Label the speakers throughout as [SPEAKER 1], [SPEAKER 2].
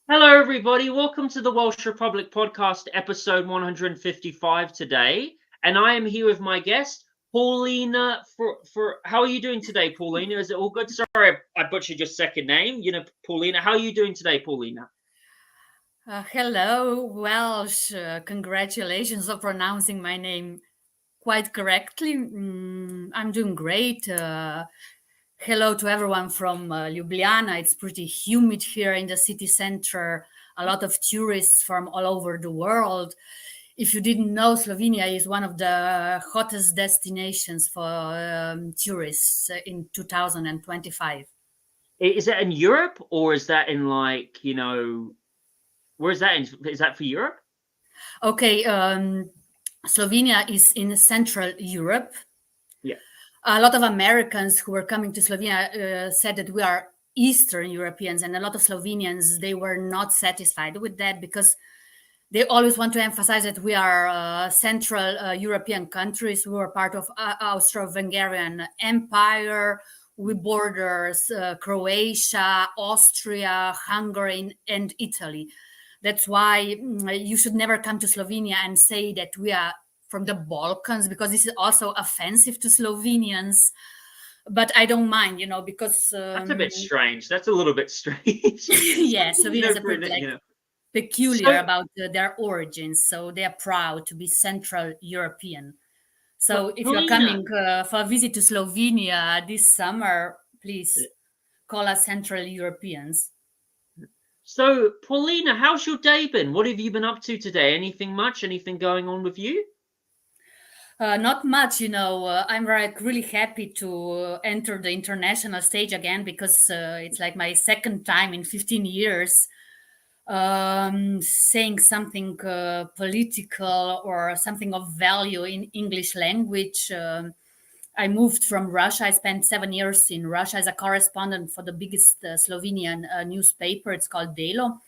[SPEAKER 1] Hello, everybody. Welcome to the Welsh Republic Podcast, episode 155 today. And I am here with my guest, Paulina. For how are you doing today, Paulina? Is it all good? Sorry, I butchered your second name. Paulina. How are you doing today, Paulina?
[SPEAKER 2] Hello, Welsh. Congratulations on pronouncing my name quite correctly. I'm doing great. Hello to everyone from Ljubljana. It's pretty humid here in the city center. A lot of tourists from all over the world. If you didn't know, Slovenia is one of the hottest destinations for tourists in 2025.
[SPEAKER 1] Is that in Europe or is that in where is that in? Is that for Europe?
[SPEAKER 2] Okay, Slovenia is in Central Europe.
[SPEAKER 1] Yeah.
[SPEAKER 2] A lot of Americans who were coming to Slovenia said that we are Eastern Europeans, and a lot of Slovenians, they were not satisfied with that because they always want to emphasize that we are Central European countries. We were part of Austro-Hungarian Empire. We borders Croatia, Austria, Hungary, and Italy. That's why you should never come to Slovenia and say that we are from the Balkans, because this is also offensive to Slovenians. But I don't mind, because
[SPEAKER 1] That's a bit strange. That's a little bit strange.
[SPEAKER 2] yeah, Slovenia is a pretty peculiar
[SPEAKER 1] So,
[SPEAKER 2] about their origins. So they are proud to be Central European. So if you're
[SPEAKER 1] Paulina.
[SPEAKER 2] coming for a visit to Slovenia this summer, please call us Central Europeans.
[SPEAKER 1] So, Paulina, how's your day been? What have you been up to today? Anything much? Anything going on with you?
[SPEAKER 2] Not much, I'm really happy to enter the international stage again because it's like my second time in 15 years saying something political or something of value in English language. I moved from Russia. I spent 7 years in Russia as a correspondent for the biggest Slovenian newspaper. It's called Delo.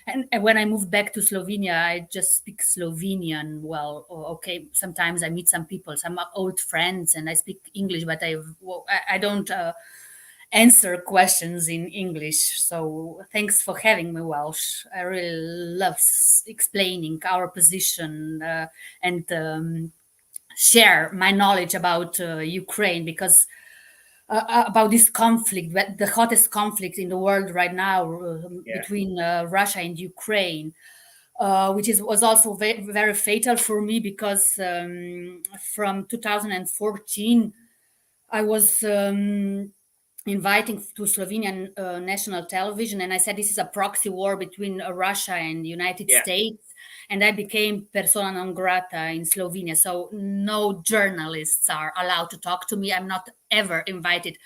[SPEAKER 2] And when I moved back to Slovenia, I just speak Slovenian. Well, okay, sometimes I meet some people, some old friends, and I speak English, but I don't answer questions in English. So thanks for having me, Welsh. I really love explaining our position and share my knowledge about Ukraine because about this conflict, the hottest conflict in the world right now between Russia and Ukraine, which was also very fatal for me because from 2014 I was inviting to Slovenian national television, and I said this is a proxy war between Russia and the United States, and I became persona non grata in Slovenia. So no journalists are allowed to talk to me. I'm not ever invited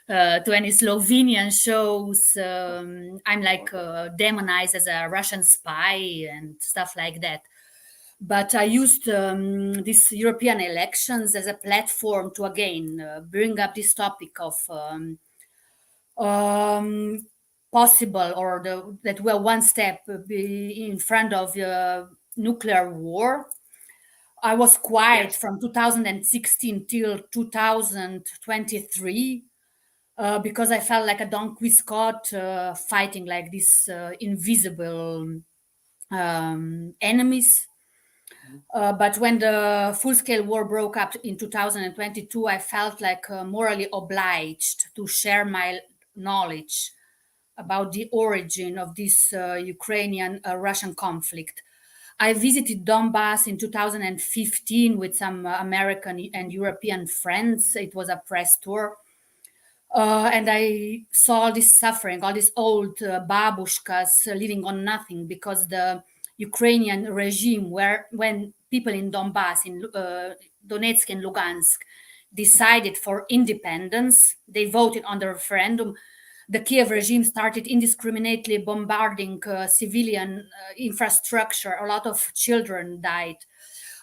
[SPEAKER 2] to any Slovenian shows. I'm like demonized as a Russian spy and stuff like that. But I used these European elections as a platform to again bring up this topic of possible or that we're one step in front of nuclear war. I was quiet from 2016 till 2023 because I felt like a Don Quixote fighting like these invisible enemies. But when the full-scale war broke up in 2022, I felt like morally obliged to share my knowledge about the origin of this Ukrainian-Russian conflict. I visited Donbass in 2015 with some American and European friends. It was a press tour. And I saw all this suffering, all these old babushkas living on nothing because the Ukrainian regime, when people in Donbass, in Donetsk and Lugansk, decided for independence, they voted on the referendum. The Kiev regime started indiscriminately bombarding civilian infrastructure. A lot of children died.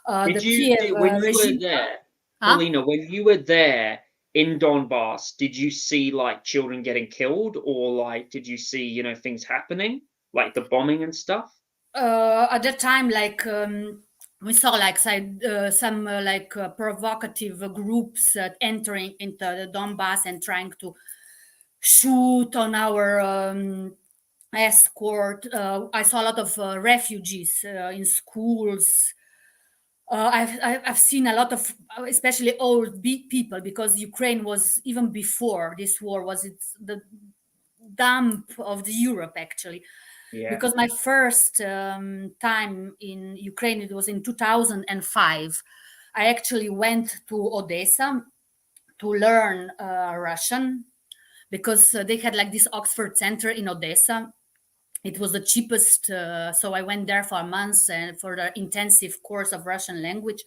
[SPEAKER 1] Did
[SPEAKER 2] The
[SPEAKER 1] you
[SPEAKER 2] Kiev
[SPEAKER 1] when you were
[SPEAKER 2] regime.
[SPEAKER 1] there,
[SPEAKER 2] Huh?
[SPEAKER 1] Paulina, when you were there in Donbass, did you see like children getting killed or like did you see, things happening? Like the bombing and stuff?
[SPEAKER 2] At that time, like we saw like some provocative groups entering into the Donbass and trying to shoot on our escort. I saw a lot of refugees in schools. I've seen a lot of, especially old people, because Ukraine was, even before this war, was it's the dump of the Europe actually.
[SPEAKER 1] Yeah.
[SPEAKER 2] Because my first time in Ukraine, it was in 2005. I actually went to Odessa to learn Russian, because they had like this Oxford Center in Odessa. It was the cheapest, so I went there for a month and for the intensive course of Russian language.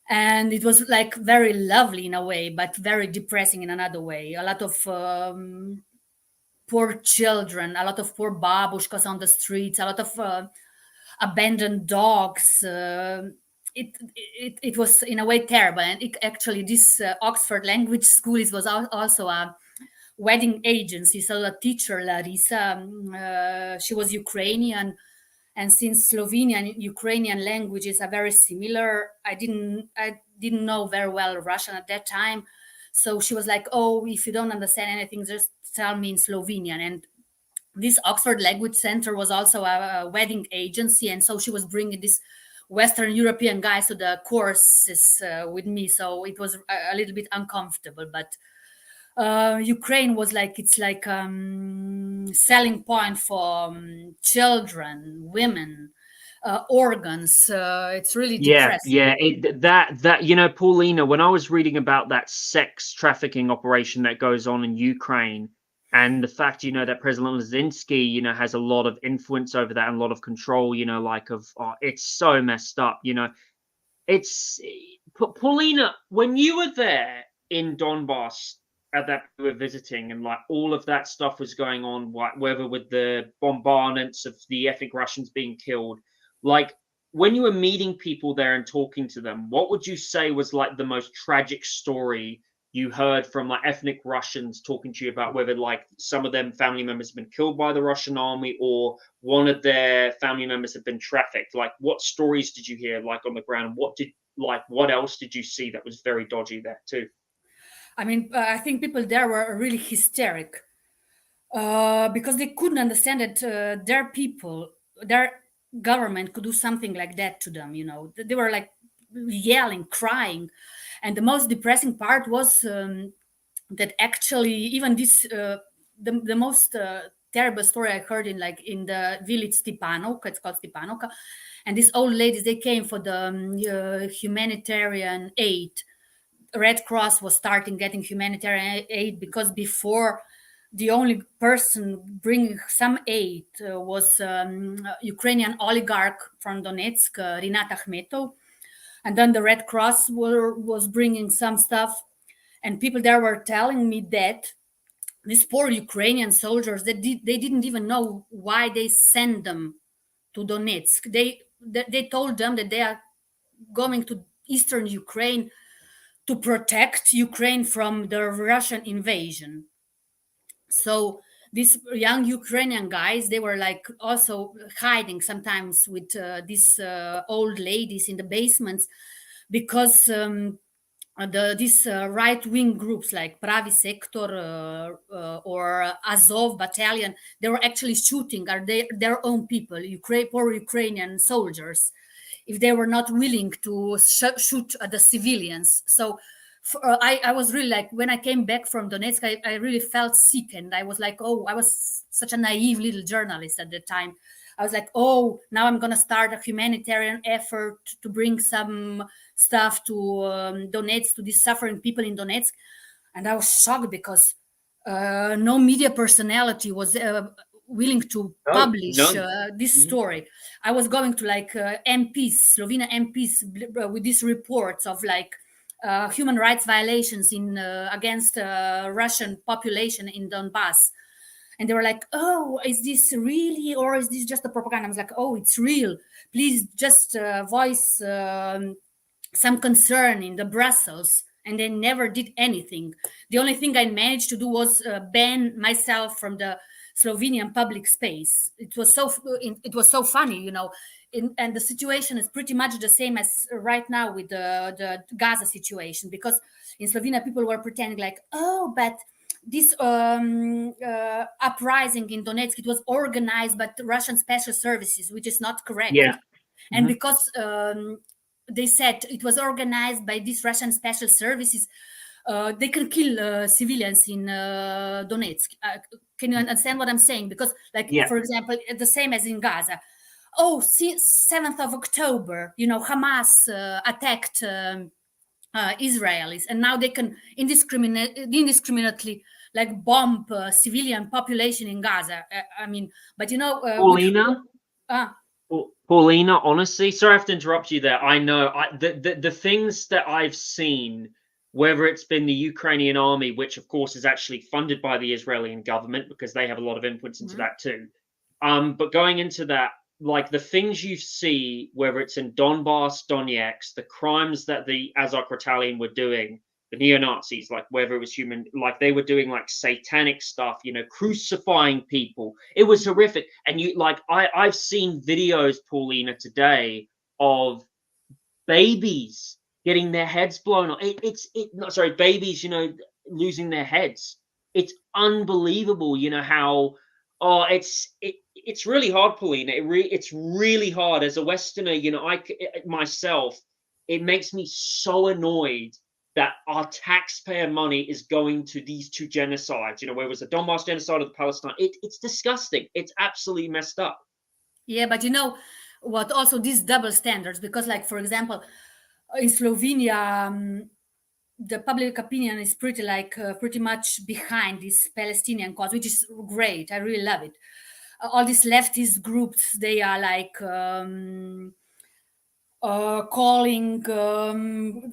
[SPEAKER 2] And it was like very lovely in a way, but very depressing in another way. A lot of poor children, a lot of poor babushkas on the streets, a lot of abandoned dogs. It was in a way terrible. And actually, this Oxford Language School, it was also a wedding agency. So the teacher, Larissa, she was Ukrainian. And since Slovenian and Ukrainian languages are very similar, I didn't know very well Russian at that time. So she was like, "Oh, if you don't understand anything, just tell me in Slovenian." And this Oxford Language Center was also a wedding agency, and so she was bringing this Western European guys to the courses with me. So it was a little bit uncomfortable, but Ukraine was like, it's like selling point for children, women, organs. It's really depressing.
[SPEAKER 1] Yeah. That Paulina, when I was reading about that sex trafficking operation that goes on in Ukraine, and the fact that President Zelensky has a lot of influence over that and a lot of control, it's so messed up. It's Paulina, when you were there in Donbass at that we were visiting, and like all of that stuff was going on, whether with the bombardments of the ethnic Russians being killed, like when you were meeting people there and talking to them, what would you say was like the most tragic story you heard from like ethnic Russians talking to you about, whether like some of them family members have been killed by the Russian army or one of their family members have been trafficked? Like what stories did you hear like on the ground? What else did you see that was very dodgy there too?
[SPEAKER 2] I mean, I think people there were really hysteric because they couldn't understand that their people, their government could do something like that to them. They were like yelling, crying. And the most depressing part was that actually even this, the most terrible story I heard in the village Stepanovka, it's called Stepanovka, and these old ladies, they came for the humanitarian aid. Red Cross was starting getting humanitarian aid, because before the only person bringing some aid was Ukrainian oligarch from Donetsk, Rinat Akhmetov. And then the Red Cross was bringing some stuff. And people there were telling me that these poor Ukrainian soldiers, they didn't even know why they sent them to Donetsk. They told them that they are going to eastern Ukraine to protect Ukraine from the Russian invasion. So these young Ukrainian guys, they were like also hiding sometimes with these old ladies in the basements, because these right-wing groups like Pravi Sector or Azov battalion, they were actually shooting their own people, poor Ukrainian soldiers, if they were not willing to shoot at the civilians. So I was really like, when I came back from Donetsk, I really felt sick. And I was like, oh, I was such a naive little journalist at the time. I was like, oh, now I'm going to start a humanitarian effort to bring some stuff to Donetsk, to these suffering people in Donetsk. And I was shocked because no media personality was willing to publish this story. I was going to like MPs, Slovenia MPs, with these reports of like human rights violations against Russian population in Donbass. And they were like, oh, is this really, or is this just a propaganda? I was like, oh, it's real. Please just voice some concern in the Brussels. And they never did anything. The only thing I managed to do was ban myself from the Slovenian public space. It was so funny, and the situation is pretty much the same as right now with the Gaza situation, because in Slovenia people were pretending like, oh, but this uprising in Donetsk, it was organized by the Russian special services, which is not correct.
[SPEAKER 1] Yeah.
[SPEAKER 2] And because they said it was organized by these Russian special services, they can kill civilians in Donetsk. Can you understand what I'm saying? Because, like, for example, the same as in Gaza. Oh, 7th of October, Hamas attacked Israelis, and now they can indiscriminately like bomb civilian population in Gaza. I mean, but
[SPEAKER 1] Paulina, honestly, sorry I have to interrupt you there. I know the things that I've seen, whether it's been the Ukrainian army, which of course is actually funded by the Israeli government because they have a lot of influence into that too. But going into that, like the things you see, whether it's in Donbass, Donetsk, the crimes that the Azov Battalion were doing, the neo-Nazis, like whether it was like they were doing like satanic stuff, crucifying people. It was horrific. And I've seen videos, Paulina, today of babies getting their heads blown off. Babies, losing their heads. It's unbelievable, how. Oh, it's really hard, Paulina. It's really hard as a Westerner. Myself, it makes me so annoyed that our taxpayer money is going to these two genocides. Whether it was the Donbass genocide or the Palestine. It's disgusting. It's absolutely messed up.
[SPEAKER 2] Yeah, but what? Also, these double standards, because, like, for example, in Slovenia. The public opinion is pretty much behind this Palestinian cause, which is great. I really love it. All these leftist groups, they are like calling the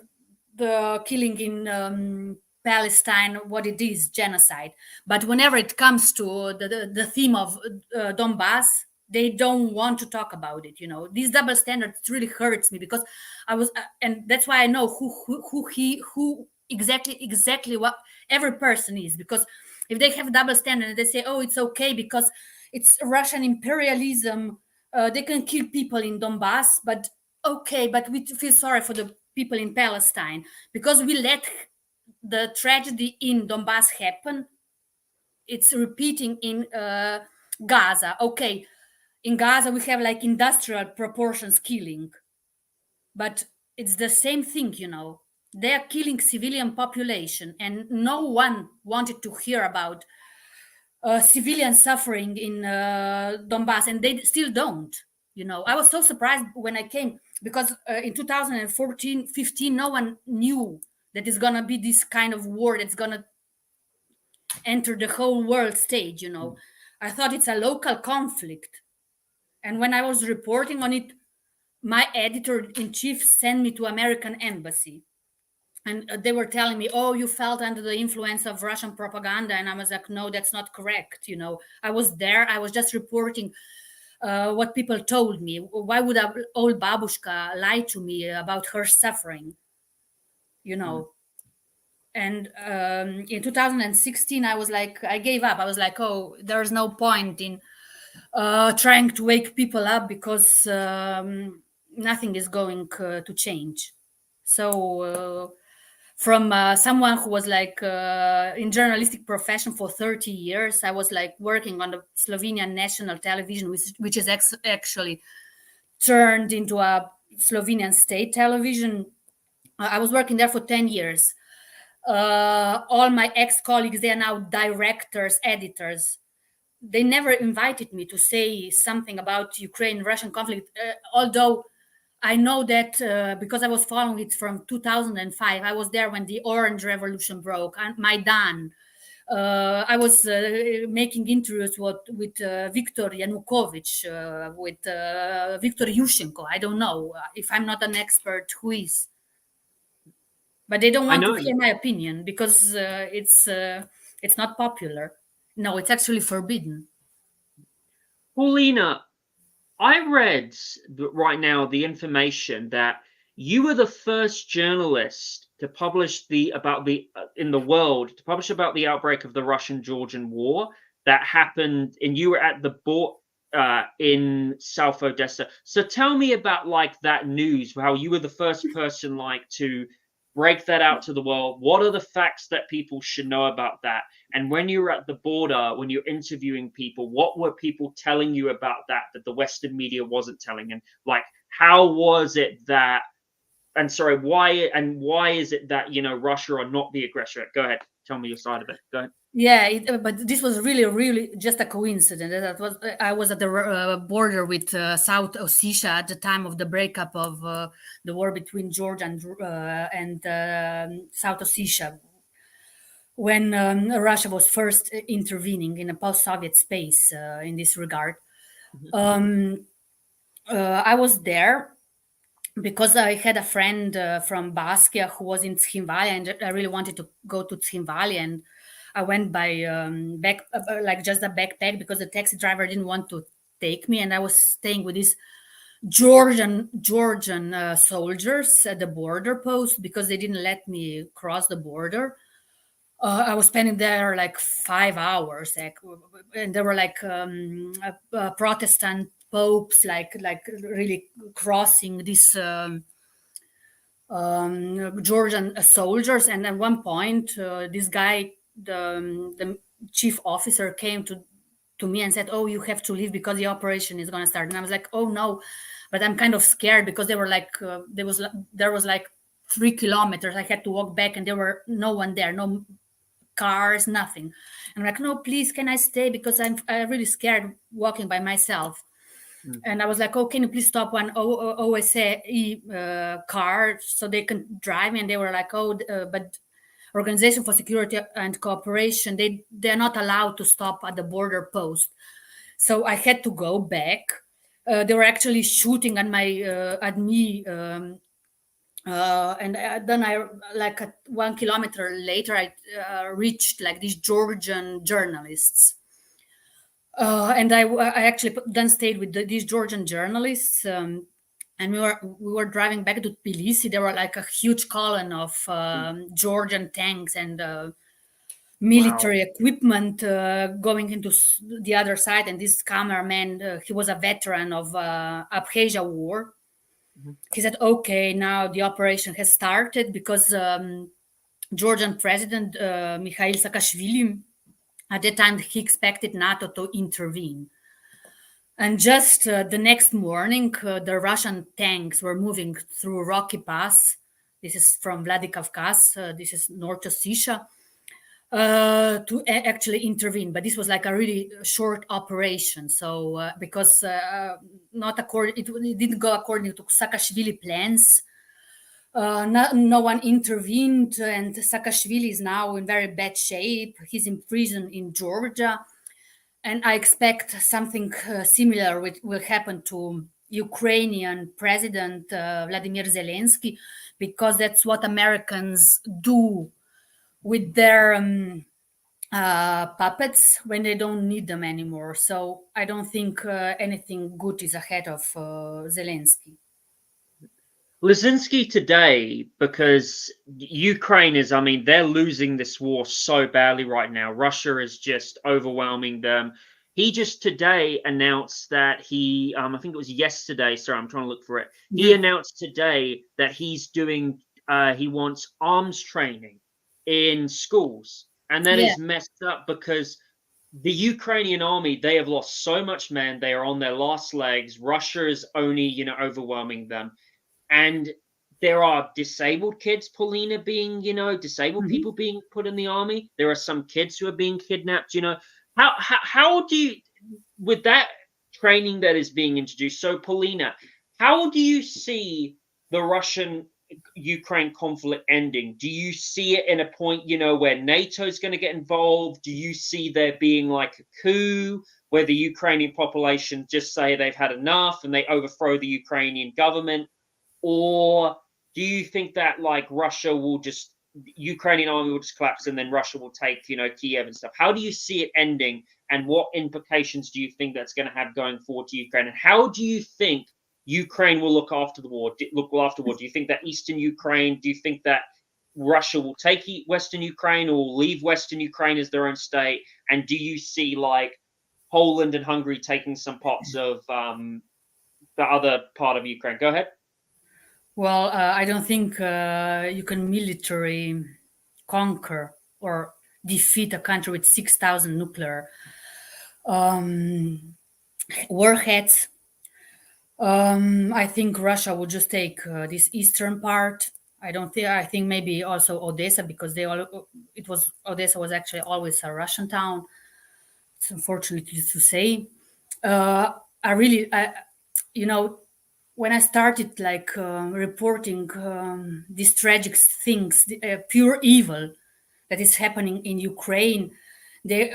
[SPEAKER 2] killing in Palestine what it is, genocide. But whenever it comes to the theme of Donbass, they don't want to talk about it. These double standards really hurts me, because I was, and that's why I know who exactly what every person is. Because if they have double standard and they say, oh, it's okay because it's Russian imperialism, they can kill people in Donbass, but okay, but we feel sorry for the people in Palestine because we let the tragedy in Donbass happen. It's repeating in Gaza. Okay, in Gaza, we have like industrial proportions killing, but it's the same thing, They are killing civilian population, and no one wanted to hear about civilian suffering in Donbass, and they still don't. I was so surprised when I came, because in 2014-15, no one knew that it's gonna be this kind of war that's gonna enter the whole world stage. I thought it's a local conflict. And when I was reporting on it, my editor-in-chief sent me to American embassy. And they were telling me, oh, you felt under the influence of Russian propaganda. And I was like, no, that's not correct. I was there. I was just reporting what people told me. Why would an old babushka lie to me about her suffering? And in 2016, I gave up. I was like, oh, there's no point in trying to wake people up, because nothing is going to change. So from someone who was like in journalistic profession for 30 years, I was like working on the Slovenian national television, which is actually turned into a Slovenian state television. I was working there for 10 years. All my ex-colleagues, they are now directors, editors. They never invited me to say something about Ukraine-Russian conflict, although I know that because I was following it from 2005. I was there when the Orange Revolution broke, and Maidan. I was making interviews with Viktor Yanukovych, with Viktor Yushchenko. I don't know. If I'm not an expert, who is? But they don't want to hear my opinion because it's not popular. No, it's actually forbidden.
[SPEAKER 1] Paulina, I read right now the information that you were the first journalist to publish about the outbreak of the Russian-Georgian war that happened, and you were at the port in South Odessa. So tell me about like that news, how you were the first person to break that out to the world. What are the facts that people should know about that? And when you're at the border, when you're interviewing people, what were people telling you about that the Western media wasn't telling? And like, how was it that, and sorry, why is it that, Russia are not the aggressor? Go ahead. Tell me your side of it. Go ahead.
[SPEAKER 2] Yeah, but this was really just a coincidence. I was at the border with South Ossetia at the time of the breakup of the war between Georgia and South Ossetia, when Russia was first intervening in a post-Soviet space in this regard. I was there because I had a friend from Baskia who was in Tskhinvali, and I really wanted to go to Tskhinvali, and I went by like just a backpack because the taxi driver didn't want to take me, and I was staying with these Georgian soldiers at the border post because they didn't let me cross the border. I was spending there like 5 hours, and there were like Protestant popes, like really crossing these Georgian soldiers. And at one point, this guy, the chief officer, came to me and said, "Oh, you have to leave because the operation is going to start." And I was like, "Oh no," but I'm kind of scared because they were like there was like 3 kilometers. I had to walk back, and there were no one there, no cars, nothing. I'm like, "No, please, can I stay? Because I'm really scared walking by myself." And I was like, "Oh, can you please stop one OSA car so they can drive me?" And they were like, "Oh, but Organization for Security and Cooperation, they're not allowed to stop at the border post." So I had to go back. They were actually shooting at me. And then I, like 1 kilometer later, I reached like these Georgian journalists. And I actually then stayed with these Georgian journalists, and we were driving back to Tbilisi. There were like a huge column of Georgian tanks and military equipment going into the other side. And this cameraman, he was a veteran of Abkhazia War. He said, "Okay, now the operation has started because Georgian President Mikhail Saakashvili, at that time, he expected NATO to intervene." And just the next morning, the Russian tanks were moving through Rocky Pass. This is from Vladikavkaz. This is North Ossetia, to actually intervene. But this was like a really short operation. So because it didn't go according to Saakashvili plans. No one intervened, and Saakashvili is now in very bad shape. He's in prison in Georgia, and I expect something similar will happen to Ukrainian President Vladimir Zelensky, because that's what Americans do with their puppets when they don't need them anymore. So I don't think anything good is ahead of Zelensky.
[SPEAKER 1] Lisinski today, because Ukraine is, they're losing this war so badly right now. Russia is just overwhelming them. He just today announced that he, I think it was yesterday, sorry, I'm trying to look for it. He announced today that he's doing, he wants arms training in schools. And that is messed up because the Ukrainian army, they have lost so much men. They are on their last legs. Russia is only, overwhelming them. And there are disabled kids, Polina, being, disabled people being put in the army. There are some kids who are being kidnapped, How do you, with that training that is being introduced, so Polina, how do you see the Russian-Ukraine conflict ending? Do you see it in a point, where NATO is going to get involved? Do you see there being like a coup where the Ukrainian population just say they've had enough and they overthrow the Ukrainian government? Or do you think that like Ukrainian army will just collapse and then Russia will take, Kiev and stuff? How do you see it ending, and what implications do you think that's going to have going forward to Ukraine? And how do you think Ukraine will look after the war? Do you think that Eastern Ukraine, do you think that Russia will take Western Ukraine or leave Western Ukraine as their own state? And do you see like Poland and Hungary taking some parts of the other part of Ukraine? Go ahead.
[SPEAKER 2] Well, I don't think you can military conquer or defeat a country with 6,000 nuclear um, warheads. I think Russia would just take this eastern part. I don't think. I think maybe also Odessa, because Odessa was actually always a Russian town. It's unfortunately to say. I really, you know, when I started like reporting these tragic things, pure evil that is happening in Ukraine, they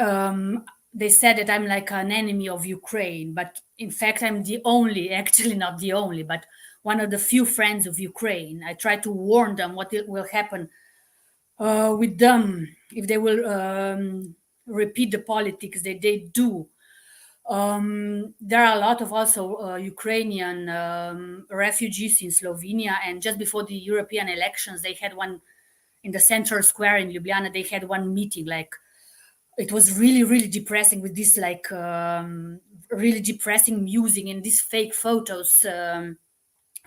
[SPEAKER 2] said that I'm like an enemy of Ukraine, but in fact I'm the only, actually not the only, but one of the few friends of Ukraine. I try to warn them what will happen with them if they will repeat the politics that they do. There are a lot of also Ukrainian refugees in Slovenia, and just before the European elections, they had one in the central square in Ljubljana. They had one meeting. Like it was really, really depressing with this like really depressing music and these fake photos,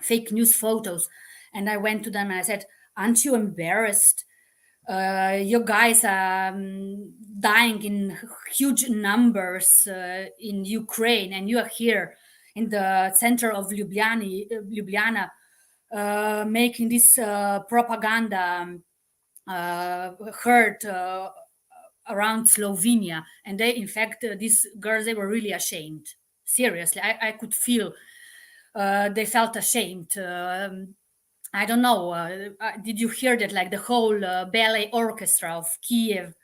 [SPEAKER 2] fake news photos. And I went to them and I said, "Aren't you embarrassed? You guys are dying in huge numbers in Ukraine, and you are here in the center of Ljubljana making this propaganda heard around Slovenia." And they, in fact, these girls, they were really ashamed. Seriously, I could feel they felt ashamed. I don't know. Did you hear that? Like the whole ballet orchestra of Kiev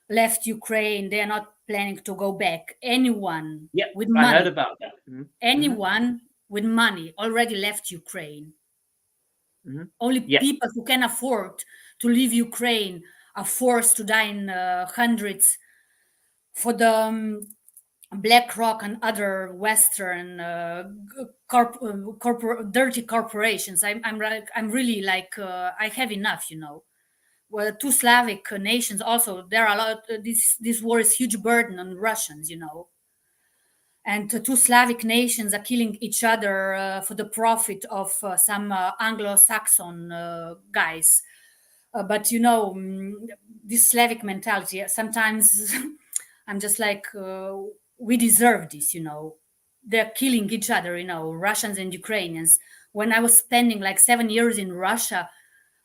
[SPEAKER 2] left Ukraine. They are not planning to go back. Anyone
[SPEAKER 1] Yeah,
[SPEAKER 2] with
[SPEAKER 1] I heard
[SPEAKER 2] money,
[SPEAKER 1] about that.
[SPEAKER 2] anyone with money already left Ukraine. Only
[SPEAKER 1] Yeah.
[SPEAKER 2] people who can afford to leave Ukraine are forced to die in hundreds for the BlackRock and other Western dirty corporations. I'm really like I have enough, you know. Well, two Slavic nations also. There are a lot. This war is huge burden on Russians, you know. And two Slavic nations are killing each other for the profit of some Anglo-Saxon guys. But you know, this Slavic mentality. Sometimes I'm just like, we deserve this, you know. They're killing each other, you know, Russians and Ukrainians. When I was spending like 7 years in Russia,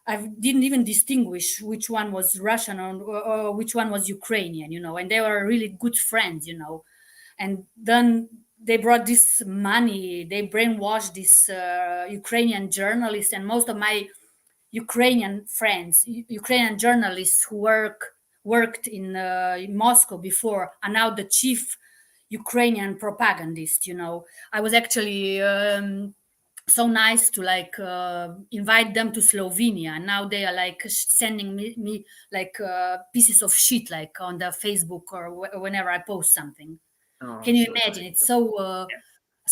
[SPEAKER 2] I didn't even distinguish which one was Russian or which one was Ukrainian, you know, and they were really good friends, you know. And then they brought this money, they brainwashed this Ukrainian journalists, and most of my Ukrainian friends, Ukrainian journalists who worked in Moscow before, are now the chief Ukrainian propagandist. You know, I was actually so nice to like invite them to Slovenia, and now they are like sending me like pieces of shit like on the Facebook or whenever I post something.
[SPEAKER 1] Oh,
[SPEAKER 2] Can you
[SPEAKER 1] so
[SPEAKER 2] imagine?
[SPEAKER 1] funny.
[SPEAKER 2] It's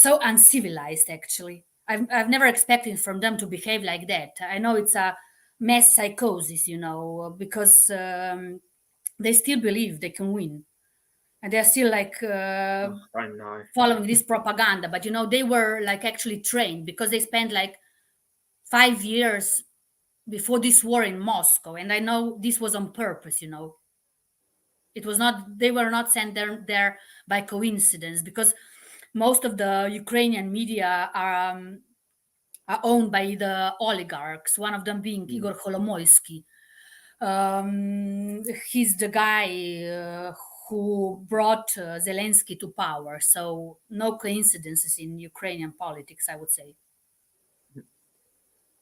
[SPEAKER 2] so uncivilized. Actually, I've never expected from them to behave like that. I know it's a mass psychosis, you know, because they still believe they can win, and they're still like
[SPEAKER 1] I know.
[SPEAKER 2] following this propaganda. But you know, they were like actually trained because they spent like 5 years before this war in Moscow, and I know this was on purpose. You know, it was not. They were not sent there by coincidence, because most of the Ukrainian media are owned by the oligarchs, one of them being Igor Kolomoisky. He's the guy who brought Zelensky to power. So no coincidences in Ukrainian politics, I would say.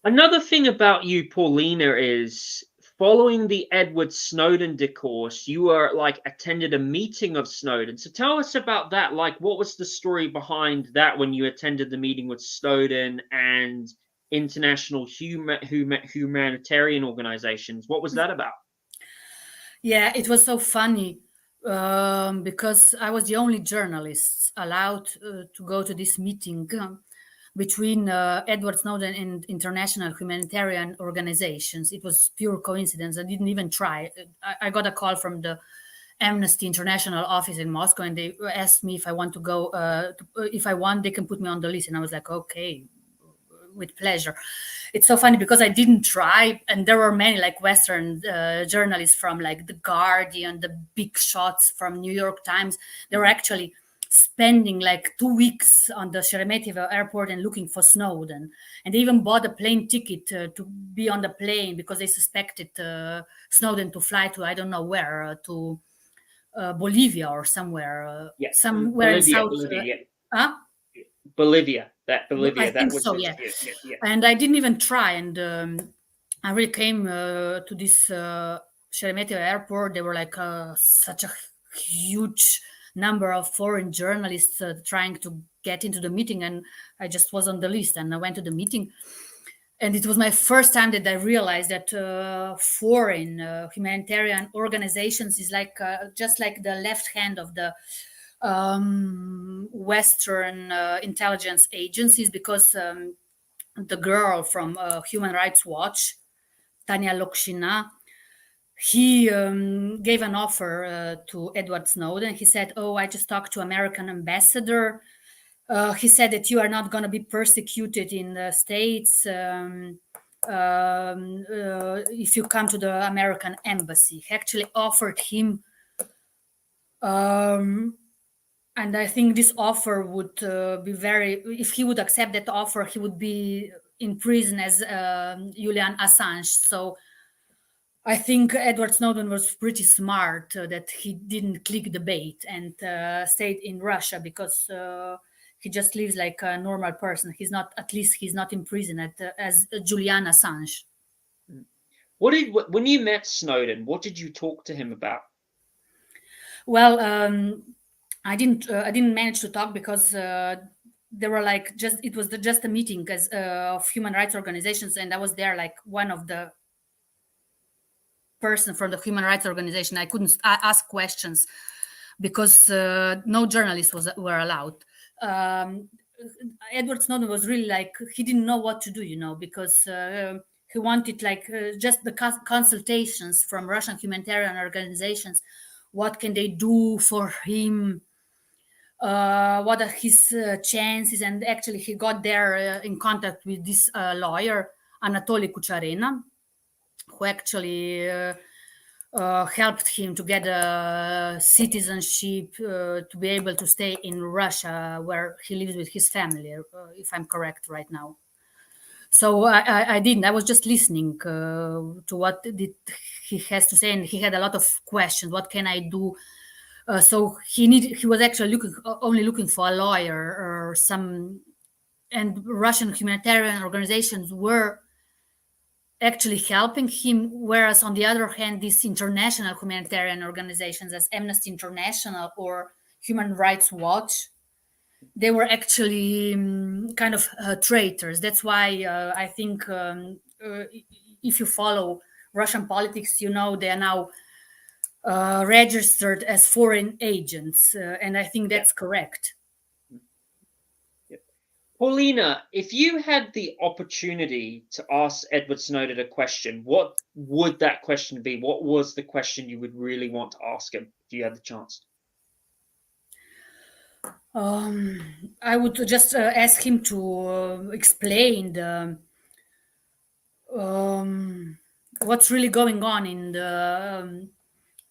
[SPEAKER 1] Another thing about you, Paulina, is following the Edward Snowden discourse, you were like attended a meeting of Snowden. So tell us about that. Like, what was the story behind that when you attended the meeting with Snowden and international humanitarian organizations? What was that about?
[SPEAKER 2] Yeah, it was so funny because I was the only journalist allowed to go to this meeting between Edward Snowden and international humanitarian organizations. It was pure coincidence. I didn't even try. I got a call from the Amnesty International office in Moscow, and they asked me if I want to go. If I want, they can put me on the list. And I was like, okay, with pleasure. It's so funny because I didn't try, and there were many like Western journalists from like The Guardian, the big shots from New York Times. They were actually spending like 2 weeks on the Sheremetyevo airport and looking for Snowden. And they even bought a plane ticket to be on the plane because they suspected Snowden to fly to, I don't know where, to Bolivia or somewhere. Somewhere
[SPEAKER 1] Bolivia,
[SPEAKER 2] in South.
[SPEAKER 1] Bolivia,
[SPEAKER 2] Huh?
[SPEAKER 1] Bolivia.
[SPEAKER 2] I think so, yeah. And I didn't even try. And I really came to this Sheremetyevo airport. There were like such a huge number of foreign journalists trying to get into the meeting, and I just was on the list, and I went to the meeting. And it was my first time that I realized that foreign humanitarian organizations is like just like the left hand of the Western intelligence agencies, because the girl from Human Rights Watch, Tanya Lokshina, he gave an offer to Edward Snowden. He said, "Oh, I just talked to American ambassador. He said that you are not going to be persecuted in the States if you come to the American embassy." He actually offered him, and I think this offer would be if he would accept that offer, he would be in prison as Julian Assange. So I think Edward Snowden was pretty smart that he didn't click the bait and stayed in Russia, because he just lives like a normal person. He's not in prison as Julian Assange.
[SPEAKER 1] When you met Snowden, what did you talk to him about?
[SPEAKER 2] Well, I didn't manage to talk because there were like it was just a meeting of human rights organizations, and I was there like one of the person from the human rights organization. I couldn't ask questions because no journalists were allowed. Edward Snowden was really like, he didn't know what to do, because he wanted like just the consultations from Russian humanitarian organizations. What can they do for him? What are his chances? And actually he got there in contact with this lawyer, Anatoly Kucharena, who actually helped him to get a citizenship to be able to stay in Russia, where he lives with his family, if I'm correct right now. So I didn't. I was just listening to what he has to say, and he had a lot of questions. What can I do? So he was actually only looking for a lawyer or some, and Russian humanitarian organizations were actually helping him, whereas on the other hand, these international humanitarian organizations as Amnesty International or Human Rights Watch, they were actually kind of traitors. That's why I think if you follow Russian politics, they are now registered as foreign agents, and I think that's correct.
[SPEAKER 1] Polona, if you had the opportunity to ask Edward Snowden a question, what would that question be? What was the question you would really want to ask him if you had the chance?
[SPEAKER 2] I would just ask him to explain what's really going on in the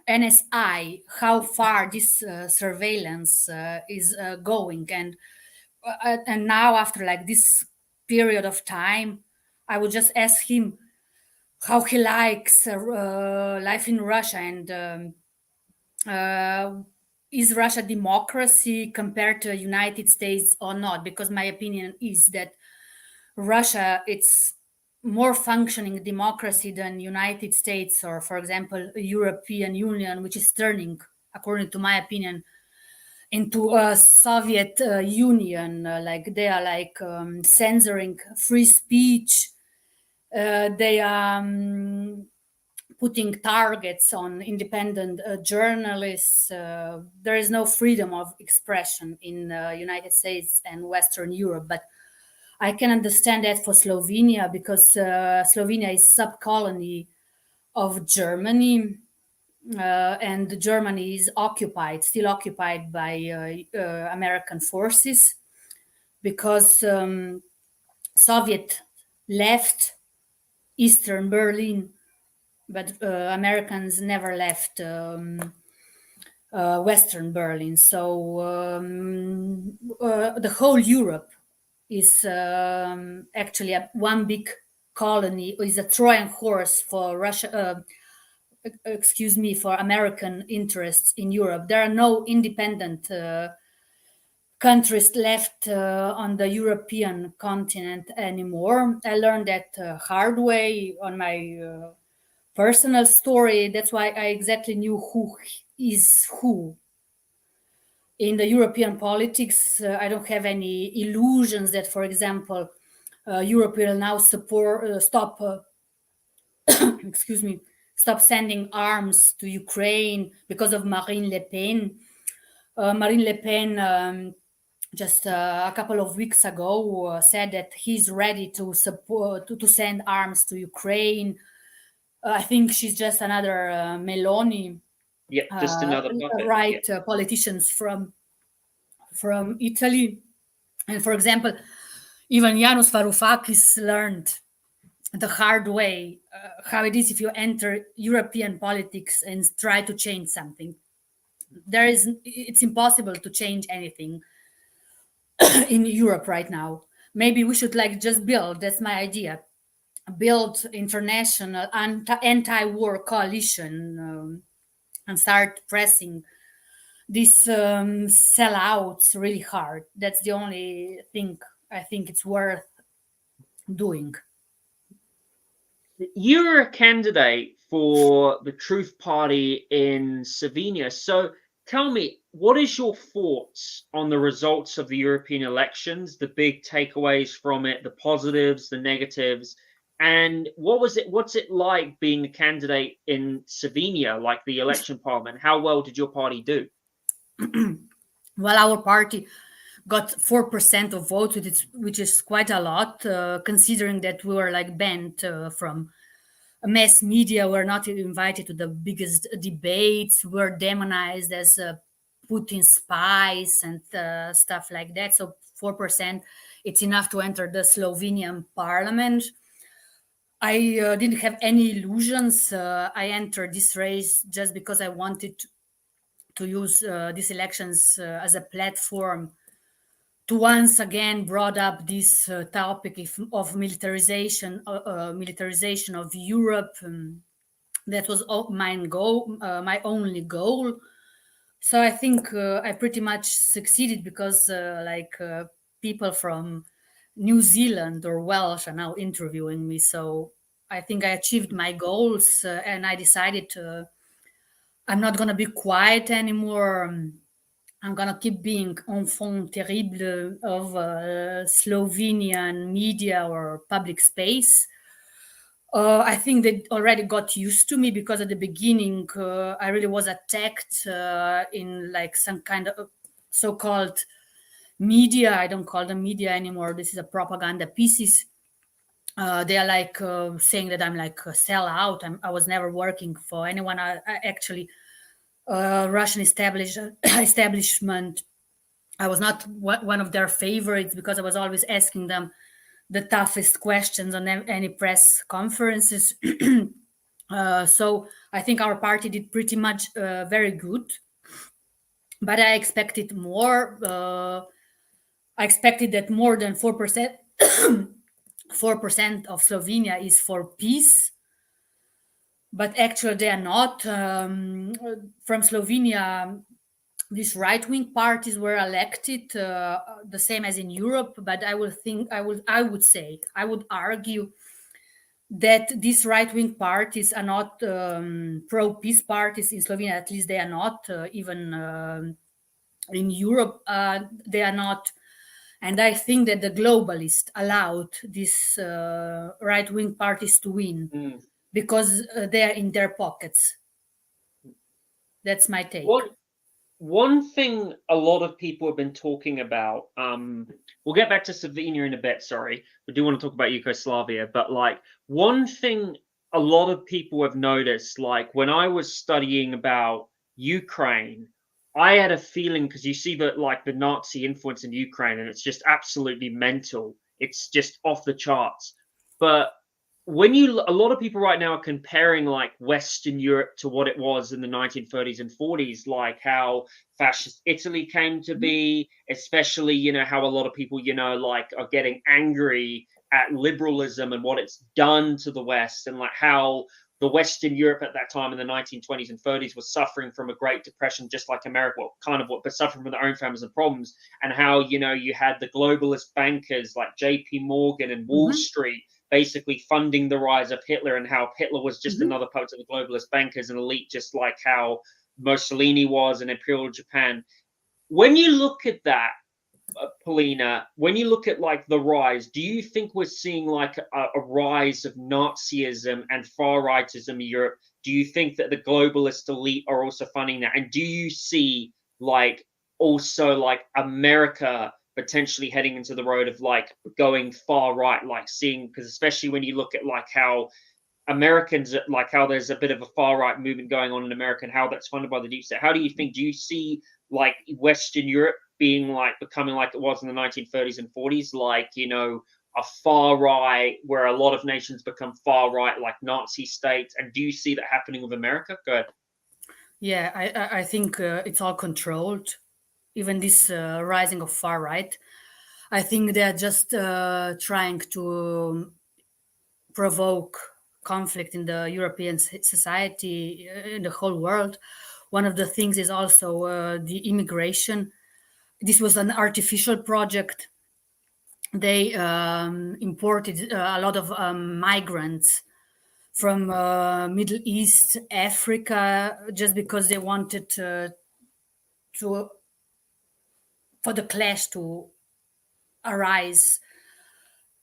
[SPEAKER 2] NSI, how far this surveillance is going, and now after like this period of time, I would just ask him how he likes life in Russia, and is Russia democracy compared to United States or not? Because my opinion is that Russia, it's more functioning democracy than United States or, for example, European Union, which is turning, according to my opinion, into a Soviet Union. Like they are like censoring free speech. They are putting targets on independent journalists. There is no freedom of expression in the United States and Western Europe. But I can understand that for Slovenia, because Slovenia is sub-colony of Germany. And Germany is still occupied by American forces, because Soviet left Eastern Berlin, but Americans never left Western Berlin. So the whole Europe is actually one big colony, is a Trojan horse for Russia. For American interests in Europe. There are no independent countries left on the European continent anymore. I learned that hard way on my personal story. That's why I exactly knew who is who. In the European politics, I don't have any illusions that, for example, Europe will now stop stop sending arms to Ukraine because of Marine Le Pen. Marine Le Pen just a couple of weeks ago said that he's ready to support to send arms to Ukraine. I think she's just another Meloni,
[SPEAKER 1] Yeah, just another puppet.
[SPEAKER 2] right? Politicians from Italy, and for example, even Yanis Varoufakis learned the hard way how it is if you enter European politics and try to change something. It's impossible to change anything in Europe right now. Maybe we should just build, that's my idea, build international anti-war coalition and start pressing these sellouts really hard. That's the only thing I think it's worth doing.
[SPEAKER 1] You're a candidate for the Truth Party in Slovenia. So tell me, what is your thoughts on the results of the European elections, the big takeaways from it, the positives, the negatives, and what's it like being a candidate in Slovenia, like the election parliament? How well did your party do?
[SPEAKER 2] Well, our party got 4% of votes, which is quite a lot, considering that we were banned from mass media. We're not invited to the biggest debates. We're demonized as Putin spies and stuff like that. So 4%, it's enough to enter the Slovenian parliament. I didn't have any illusions. I entered this race just because I wanted to use these elections as a platform to once again brought up this topic of militarization of Europe. That was my only goal. So I think I pretty much succeeded because people from New Zealand or Welsh are now interviewing me. So I think I achieved my goals and I decided I'm not going to be quiet anymore. I'm going to keep being enfant terrible of Slovenian media or public space. I think they already got used to me because at the beginning I really was attacked in some kind of so-called media. I don't call them media anymore. This is a propaganda pieces. They are saying that I'm a sellout. I was never working for anyone. I actually Russian establishment. I was not one of their favorites because I was always asking them the toughest questions on any press conferences. So I think our party did pretty much very good, but I expected more. I expected that more than 4%, 4% of Slovenia is for peace. But actually, they are not. From Slovenia, these right-wing parties were elected the same as in Europe. But I would argue that these right-wing parties are not pro-peace parties in Slovenia. At least they are not. Even in Europe, they are not. And I think that the globalists allowed these right-wing parties to win. Because they are in their pockets. That's my take.
[SPEAKER 1] One thing a lot of people have been talking about, we'll get back to Slovenia in a bit, sorry. We do want to talk about Yugoslavia, but one thing a lot of people have noticed, when I was studying about Ukraine, I had a feeling, because you see that the Nazi influence in Ukraine, and it's just absolutely mental. it's just off the charts. But when a lot of people right now are comparing like Western Europe to what it was in the 1930s and 40s, like how fascist Italy came to be, especially, how a lot of people, like are getting angry at liberalism and what it's done to the West, and like how the Western Europe at that time in the 1920s and 30s was suffering from a Great Depression, just like America, but suffering from their own families and problems, and how, you had the globalist bankers like JP Morgan and Wall Street basically funding the rise of Hitler, and how Hitler was just another part of the globalist bankers and elite, just like how Mussolini was in Imperial Japan. When you look at that, Polina, when you look at like the rise, do you think we're seeing like a rise of Nazism and far rightism in Europe? Do you think that the globalist elite are also funding that? And do you see like also like America potentially heading into the road of like going far right, like seeing, because especially when you look at like how Americans, like how there's a bit of a far right movement going on in America and how that's funded by the deep state. How do you see like Western Europe being like becoming like it was in the 1930s and 40s, like, a far right where a lot of nations become far right, like Nazi states? And do you see that happening with America? Go ahead.
[SPEAKER 2] Yeah, I think it's all controlled. Even this rising of far right, I think they're just trying to provoke conflict in the European society, in the whole world. One of the things is also the immigration. This was an artificial project. They imported a lot of migrants from Middle East, Africa, just because they wanted for the clash to arise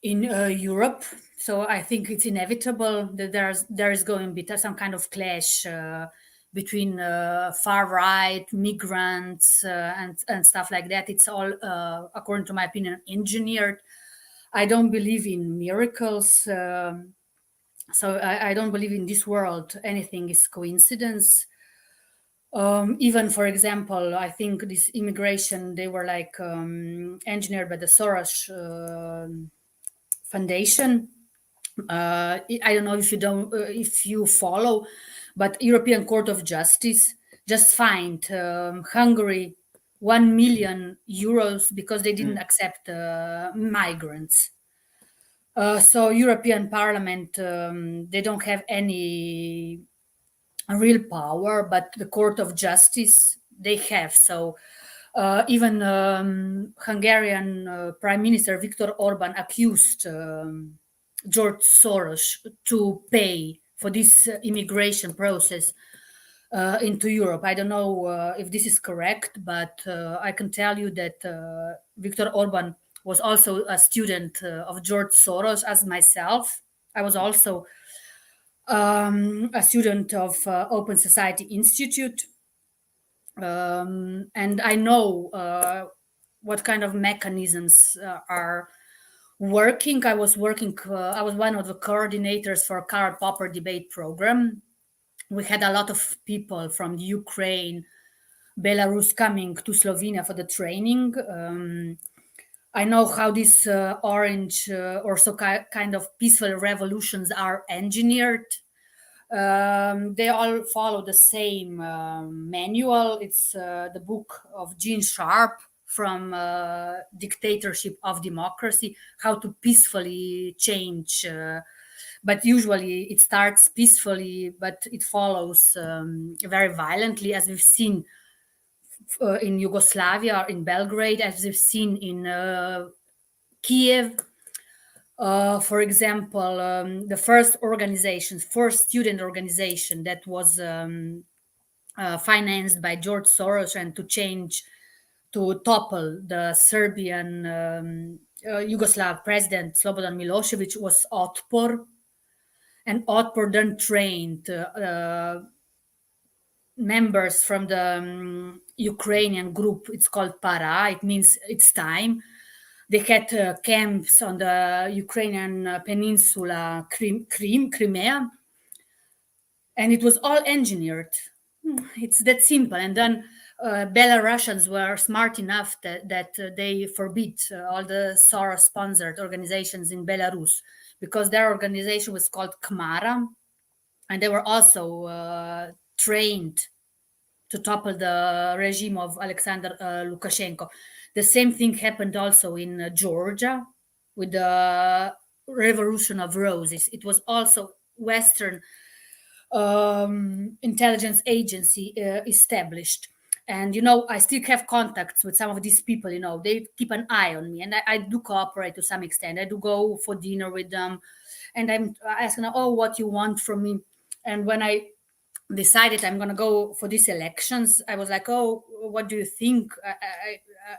[SPEAKER 2] in Europe. So I think it's inevitable that there is going to be some kind of clash between far right migrants and stuff like that. It's all, according to my opinion, engineered. I don't believe in miracles. So I don't believe in this world anything is coincidence. Even, for example, I think this immigration, they were like engineered by the Soros Foundation. I don't know if you follow, but European Court of Justice just fined Hungary 1 million euros because they didn't accept migrants. So European Parliament, they don't have any real power, but the Court of Justice they have. So even Hungarian Prime Minister Viktor Orban accused George Soros to pay for this immigration process into Europe. I don't know if this is correct, but I can tell you that Viktor Orban was also a student of George Soros as myself. I was also a student of Open Society Institute. And I know what kind of mechanisms are working. I was one of the coordinators for Karl Popper debate program. We had a lot of people from the Ukraine, Belarus coming to Slovenia for the training. I know how these orange or so kind of peaceful revolutions are engineered. They all follow the same manual. It's the book of Gene Sharp, From Dictatorship of Democracy, how to peacefully change. But usually it starts peacefully, but it follows very violently, as we've seen in Yugoslavia, in Belgrade, as we've seen in Kiev. For example, the first student organization that was financed by George Soros and to topple the Serbian Yugoslav president Slobodan Milosevic was Otpor. And Otpor then trained members from the Ukrainian group. It's called Para. It means it's time. They had camps on the Ukrainian peninsula, Crimea, and it was all engineered. It's that simple. And then Belarusians were smart enough that they forbid all the Soros-sponsored organizations in Belarus, because their organization was called Kmara, and they were also trained to topple the regime of Alexander Lukashenko. The same thing happened also in Georgia with the Revolution of Roses. It was also Western intelligence agency established. And, I still have contacts with some of these people, they keep an eye on me, and I do cooperate to some extent. I do go for dinner with them, and I'm asking, oh, what you want from me. And when I decided I'm going to go for these elections, I was like, oh, what do you think?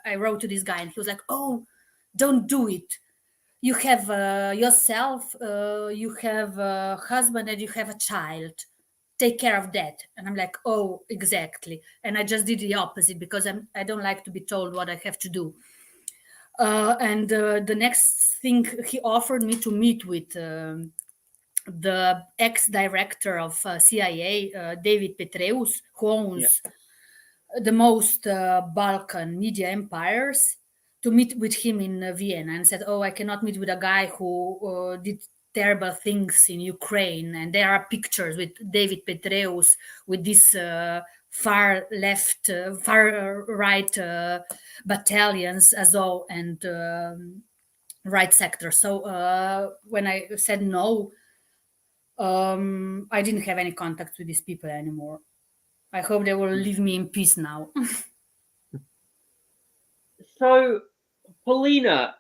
[SPEAKER 2] I wrote to this guy, and he was like, oh, don't do it. You have yourself, you have a husband, and you have a child. Take care of that. And I'm like, oh, exactly. And I just did the opposite, because I don't like to be told what I have to do. And the next thing, he offered me to meet with the ex-director of CIA, David Petraeus, who owns the most Balkan media empires, to meet with him in Vienna, and said, oh, I cannot meet with a guy who did terrible things in Ukraine. And there are pictures with David Petraeus with this far left, far right battalions, Azov and right sector. So when I said no, I didn't have any contact with these people anymore. I hope they will leave me in peace now.
[SPEAKER 1] So, Polina,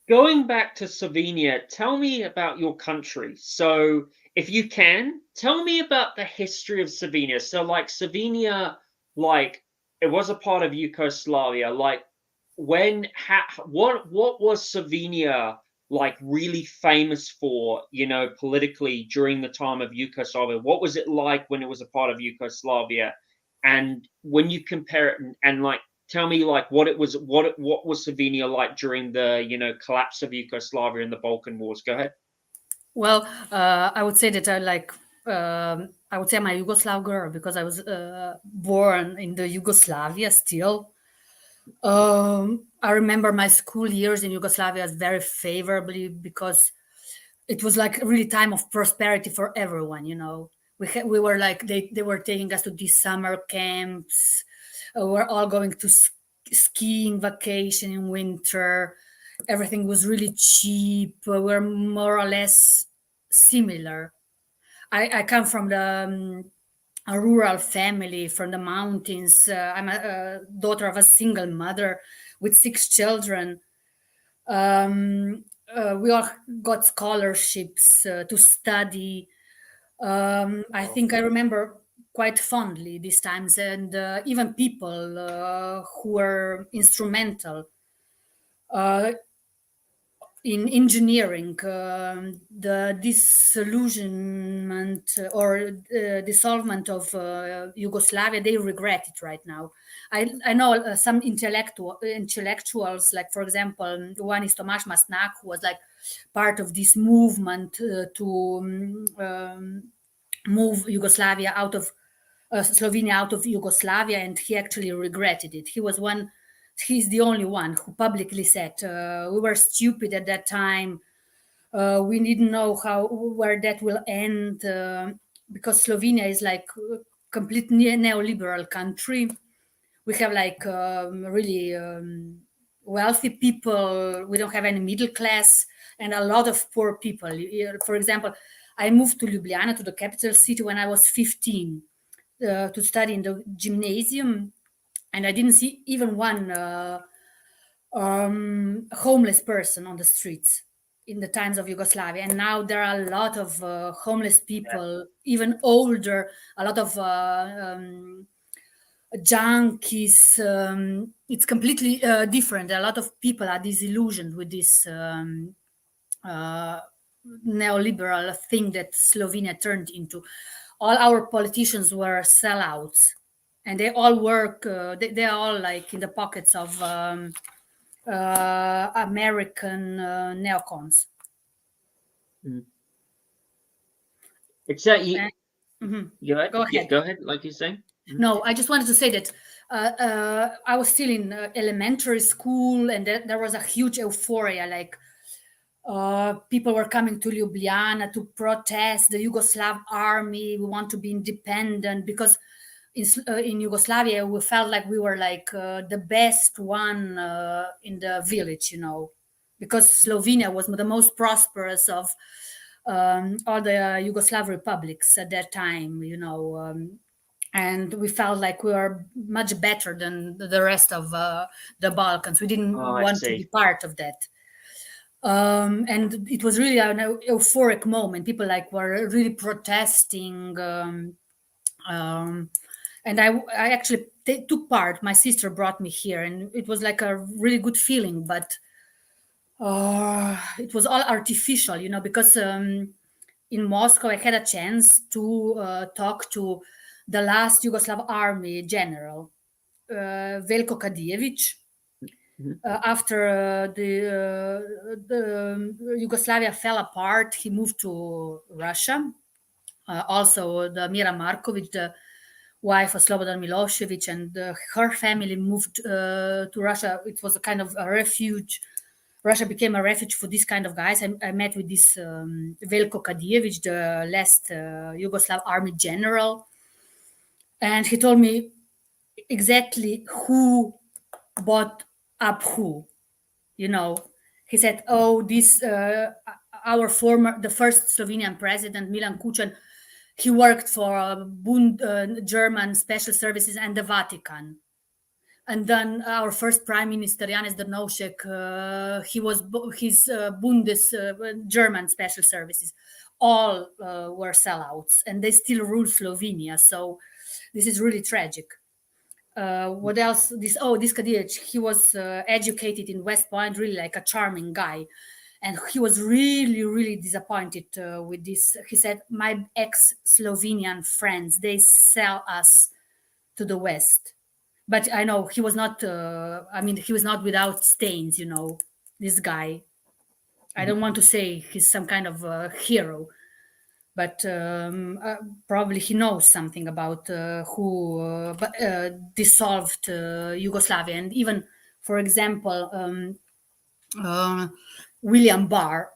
[SPEAKER 1] going back to Slovenia, tell me about your country. So, if you can, tell me about the history of Slovenia. So, like Slovenia, like it was a part of Yugoslavia. Like, what was Slovenia like really famous for? Politically during the time of Yugoslavia. What was it like when it was a part of Yugoslavia? And when you compare it, and like, tell me like what was Slovenia like during the collapse of Yugoslavia and the Balkan Wars. Go ahead.
[SPEAKER 2] Well, I would say that I would say I'm a Yugoslav girl, because I was born in the Yugoslavia still. I remember my school years in Yugoslavia very favorably, because it was like really time of prosperity for everyone. We were like, they were taking us to these summer camps. We're all going to skiing vacation in winter. Everything was really cheap. We're more or less similar. I come from a rural family from the mountains. I'm a daughter of a single mother with 6 children. We all got scholarships to study. I think I remember quite fondly these times, and even people who were instrumental in engineering the disillusionment or dissolvement of Yugoslavia. They regret it right now. I know some intellectuals, like for example, one is Tomasz Masnak, who was like part of this movement to move Yugoslavia out of Slovenia out of Yugoslavia, and he actually regretted it. He's the only one who publicly said, we were stupid at that time. We didn't know where that will end, because Slovenia is like a complete neoliberal country. We have like really wealthy people. We don't have any middle class, and a lot of poor people. For example, I moved to Ljubljana, to the capital city, when I was 15 to study in the gymnasium. And I didn't see even one homeless person on the streets in the times of Yugoslavia. And now there are a lot of homeless people, even older, a lot of junkies. It's completely different. A lot of people are disillusioned with this neoliberal thing that Slovenia turned into. All our politicians were sellouts. And they all work, they are all like in the pockets of American neocons.
[SPEAKER 1] It's that you.
[SPEAKER 2] Mm-hmm.
[SPEAKER 1] Go ahead.
[SPEAKER 2] Go ahead.
[SPEAKER 1] Yeah, go ahead. Like you're saying.
[SPEAKER 2] No, I just wanted to say that I was still in elementary school, and there was a huge euphoria. Like people were coming to Ljubljana to protest the Yugoslav army. We want to be independent because in Yugoslavia we felt like we were like the best one in the village, because Slovenia was the most prosperous of all the Yugoslav republics at that time, and we felt like we were much better than the rest of the Balkans. We didn't want to be part of that. And it was really an euphoric moment. People were really protesting. And I actually took part. My sister brought me here, and it was like a really good feeling. But it was all artificial, because in Moscow I had a chance to talk to the last Yugoslav army general, Veljko Kadijević. After the Yugoslavia fell apart, he moved to Russia. Also, the Mira Marković, the wife of Slobodan Milosevic, and her family moved to Russia. It was a kind of a refuge. Russia became a refuge for this kind of guys. I met with this Veljko Kadijević, the last Yugoslav army general, and he told me exactly who bought up who. He said, this the first Slovenian president, Milan Kučan, he worked for German special services and the Vatican. And then our first prime minister, Janez Drnovšek, he was his German special services. All were sellouts, and they still rule Slovenia. So this is really tragic. What else? This Kadijević, he was educated in West Point, really like a charming guy. And he was really, really disappointed with this. He said, my ex-Slovenian friends, they sell us to the West. But I know he was not, he was not without stains, this guy. I don't want to say he's some kind of hero, but probably he knows something about who dissolved Yugoslavia. And even, for example, William Barr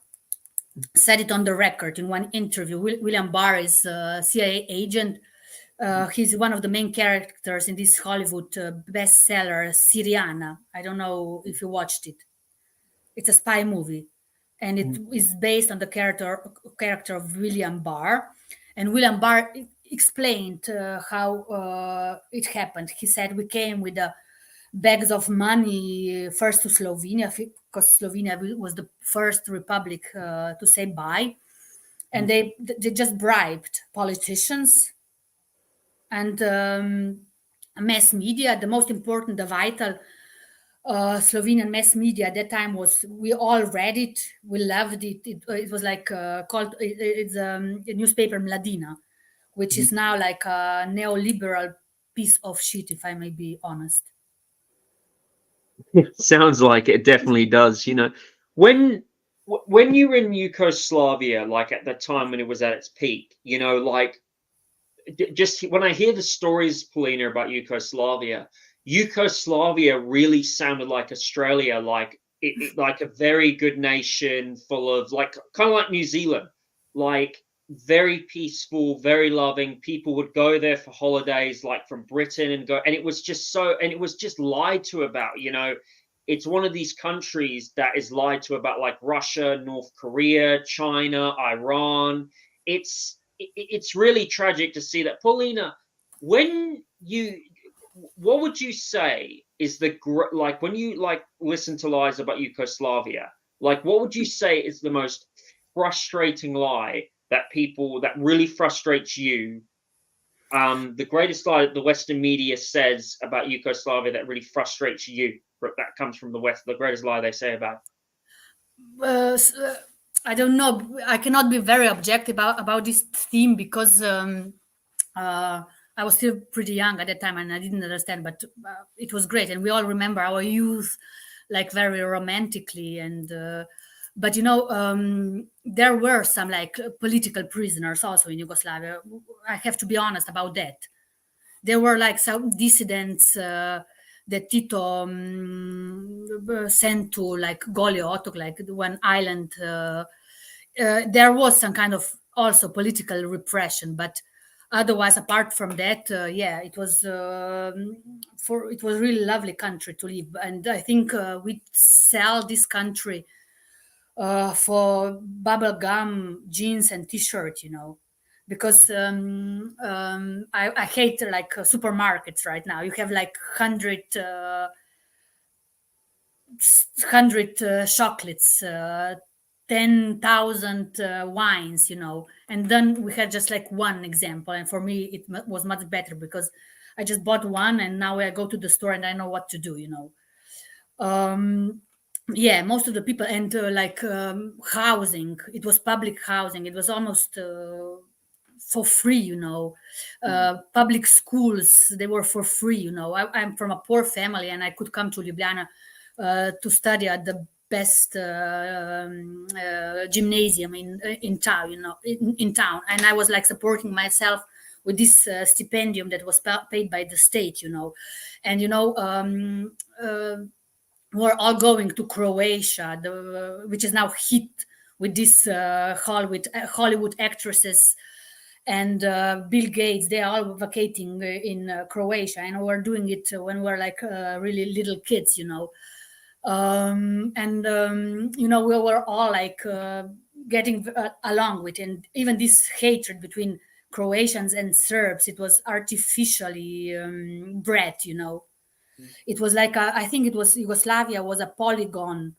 [SPEAKER 2] said it on the record in one interview. William Barr is a CIA agent. He's one of the main characters in this Hollywood bestseller, Syriana. I don't know if you watched it. It's a spy movie, and it is based on the character of William Barr. And William Barr explained how it happened. He said, we came with bags of money first to Slovenia, because Slovenia was the first republic to say bye. And they just bribed politicians and mass media. The most important, the vital Slovenian mass media at that time we all read it, we loved it. It was like called, it's a newspaper Mladina, which is now like a neoliberal piece of shit, if I may be honest.
[SPEAKER 1] Sounds like it definitely does. When you were in Yugoslavia, like at the time when it was at its peak, just when I hear the stories, Polina, about Yugoslavia really sounded like Australia, like a very good nation, full of kind of like New Zealand, like very peaceful, very loving. People would go there for holidays, like from Britain, and it was just lied to about. It's one of these countries that is lied to about, like Russia, North Korea, China, Iran. It's really tragic to see that. Polina, what would you say is when you listen to lies about Yugoslavia, what would you say is the most frustrating lie that really frustrates you? The greatest lie that the Western media says about Yugoslavia that really frustrates you, that comes from the West, the greatest lie they say about
[SPEAKER 2] I don't know. I cannot be very objective about this theme because I was still pretty young at that time and I didn't understand, but it was great. And we all remember our youth very romantically. And but there were some political prisoners also in Yugoslavia. I have to be honest about that. There were like some dissidents that Tito sent to like Goli Otok, like one island. There was some kind of also political repression, but otherwise, apart from that, yeah, it was it was really lovely country to live, and I think we sell this country for bubble gum, jeans, and t-shirt, because I hate like supermarkets right now. You have like 100 chocolates, 10,000 wines, and then we had just like one example, and for me it was much better because I just bought one, and now I go to the store and I know what to do. Yeah, most of the people, and housing, it was public housing, it was almost for free, public schools, they were for free. I'm from a poor family, and I could come to Ljubljana to study at the best gymnasium in town, in town, and I was like supporting myself with this stipendium that was paid by the state, and we're all going to Croatia, which is now hit with this Hollywood actresses and Bill Gates. They are all vacating in Croatia, and we're doing it when we're like really little kids, we were all like getting along with, and even this hatred between Croatians and Serbs, it was artificially bred. It was like I think it was Yugoslavia was a polygon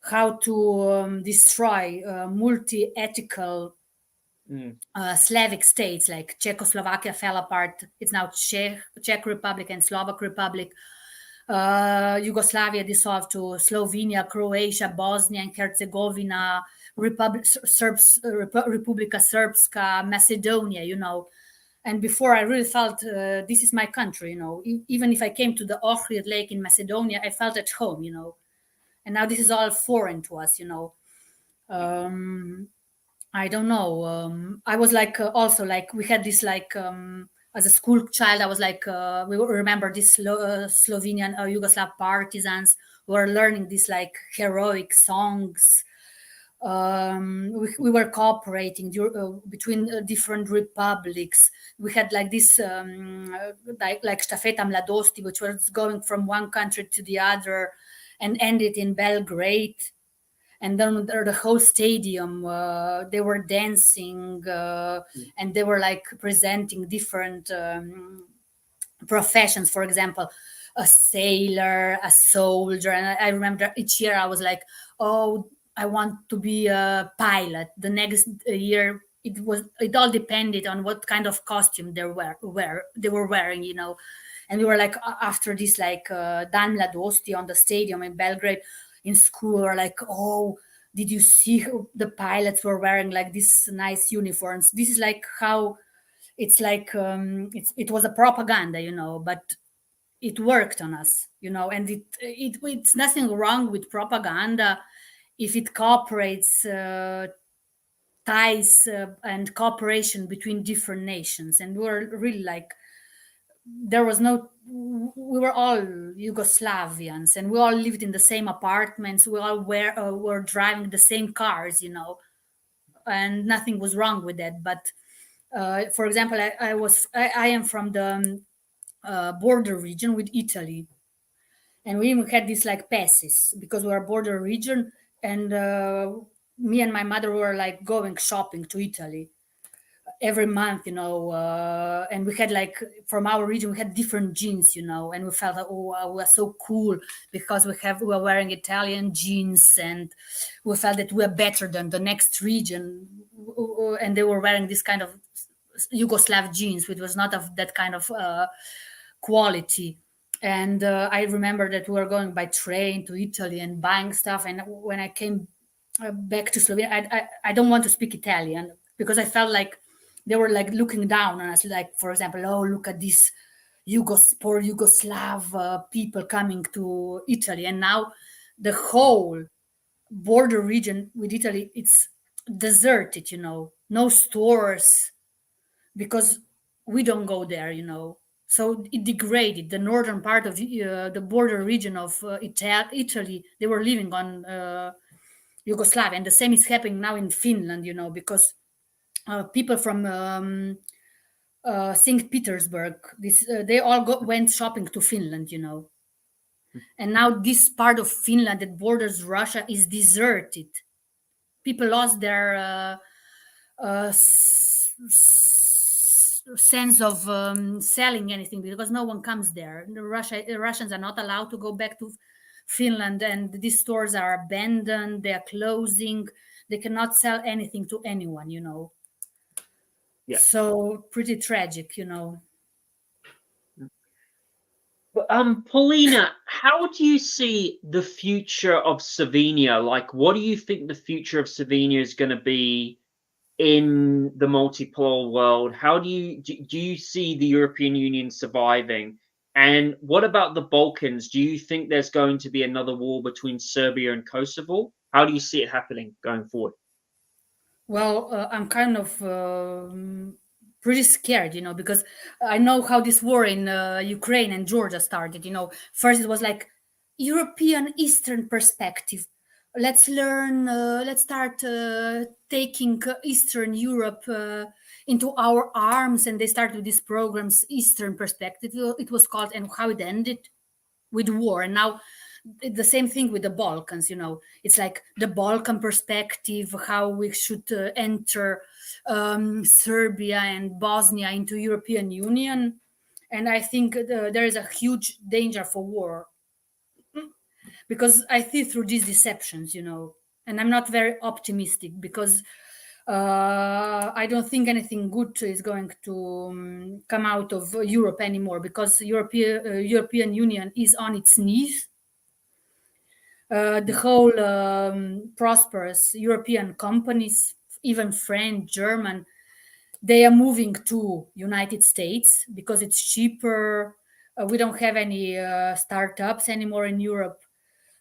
[SPEAKER 2] how to destroy multi-ethical Slavic states, like Czechoslovakia fell apart. It's now Czech Republic and Slovak Republic. Yugoslavia dissolved to Slovenia, Croatia, Bosnia and Herzegovina, Republika Srpska, Macedonia, And before I really felt this is my country, Even if I came to the Ohrid Lake in Macedonia, I felt at home, And now this is all foreign to us, I don't know. I was like also like we had this like as a school child. I was like we remember this Slovenian Yugoslav partisans who were learning these like heroic songs. We were cooperating between different republics. We had like this like Štafeta Mladosti, which was going from one country to the other and ended in Belgrade. And then the whole stadium, they were dancing and they were like presenting different professions. For example, a sailor, a soldier. And I remember each year I was like, oh, I want to be a pilot. The next year, it all depended on what kind of costume they were wearing, And we were like after this like Dan Mladosti on the stadium in Belgrade. In school, or like, oh, did you see how the pilots were wearing like these nice uniforms? This is like how it's like it was a propaganda, but it worked on us, and it's nothing wrong with propaganda if it cooperates ties and cooperation between different nations. And we were really like we were all Yugoslavians, and we all lived in the same apartments. We all were driving the same cars, and nothing was wrong with that. But for example, I am from the border region with Italy, and we even had this like passes because we are a border region, and me and my mother were like going shopping to Italy every month, and we had like from our region we had different jeans, and we felt like, oh, we are so cool because we were wearing Italian jeans, and we felt that we are better than the next region, and they were wearing this kind of Yugoslav jeans, which was not of that kind of quality. And I remember that we were going by train to Italy and buying stuff, and when I came back to Slovenia, I don't want to speak Italian because I felt like they were like looking down on us, like, for example, oh, look at this poor Yugoslav people coming to Italy. And now the whole border region with Italy, it's deserted, no stores, because we don't go there, So it degraded the northern part of the border region of Italy. They were living on Yugoslavia, and the same is happening now in Finland. Because people from St. Petersburg, they all went shopping to Finland. And now this part of Finland that borders Russia is deserted. People lost their sense of selling anything because no one comes there. The Russians are not allowed to go back to Finland, and these stores are abandoned. They are closing. They cannot sell anything to anyone.
[SPEAKER 1] Yeah.
[SPEAKER 2] So pretty tragic.
[SPEAKER 1] Polina, how do you see the future of Slovenia? Like, what do you think the future of Slovenia is going to be in the multipolar world? How do you see the European Union surviving? And what about the Balkans? Do you think there's going to be another war between Serbia and Kosovo? How do you see it happening going forward?
[SPEAKER 2] Well, I'm kind of pretty scared, because I know how this war in Ukraine and Georgia started. First it was like European Eastern perspective. Let's learn, let's start taking Eastern Europe into our arms. And they started with these programs, Eastern perspective, it was called, and how it ended with war. And now the same thing with the Balkans. It's like the Balkan perspective, how we should enter Serbia and Bosnia into European Union. And I think there is a huge danger for war, because I see through these deceptions, and I'm not very optimistic, because I don't think anything good is going to come out of Europe anymore, because European Union is on its knees. The whole prosperous European companies, even French, German, they are moving to United States because it's cheaper. We don't have any startups anymore in Europe.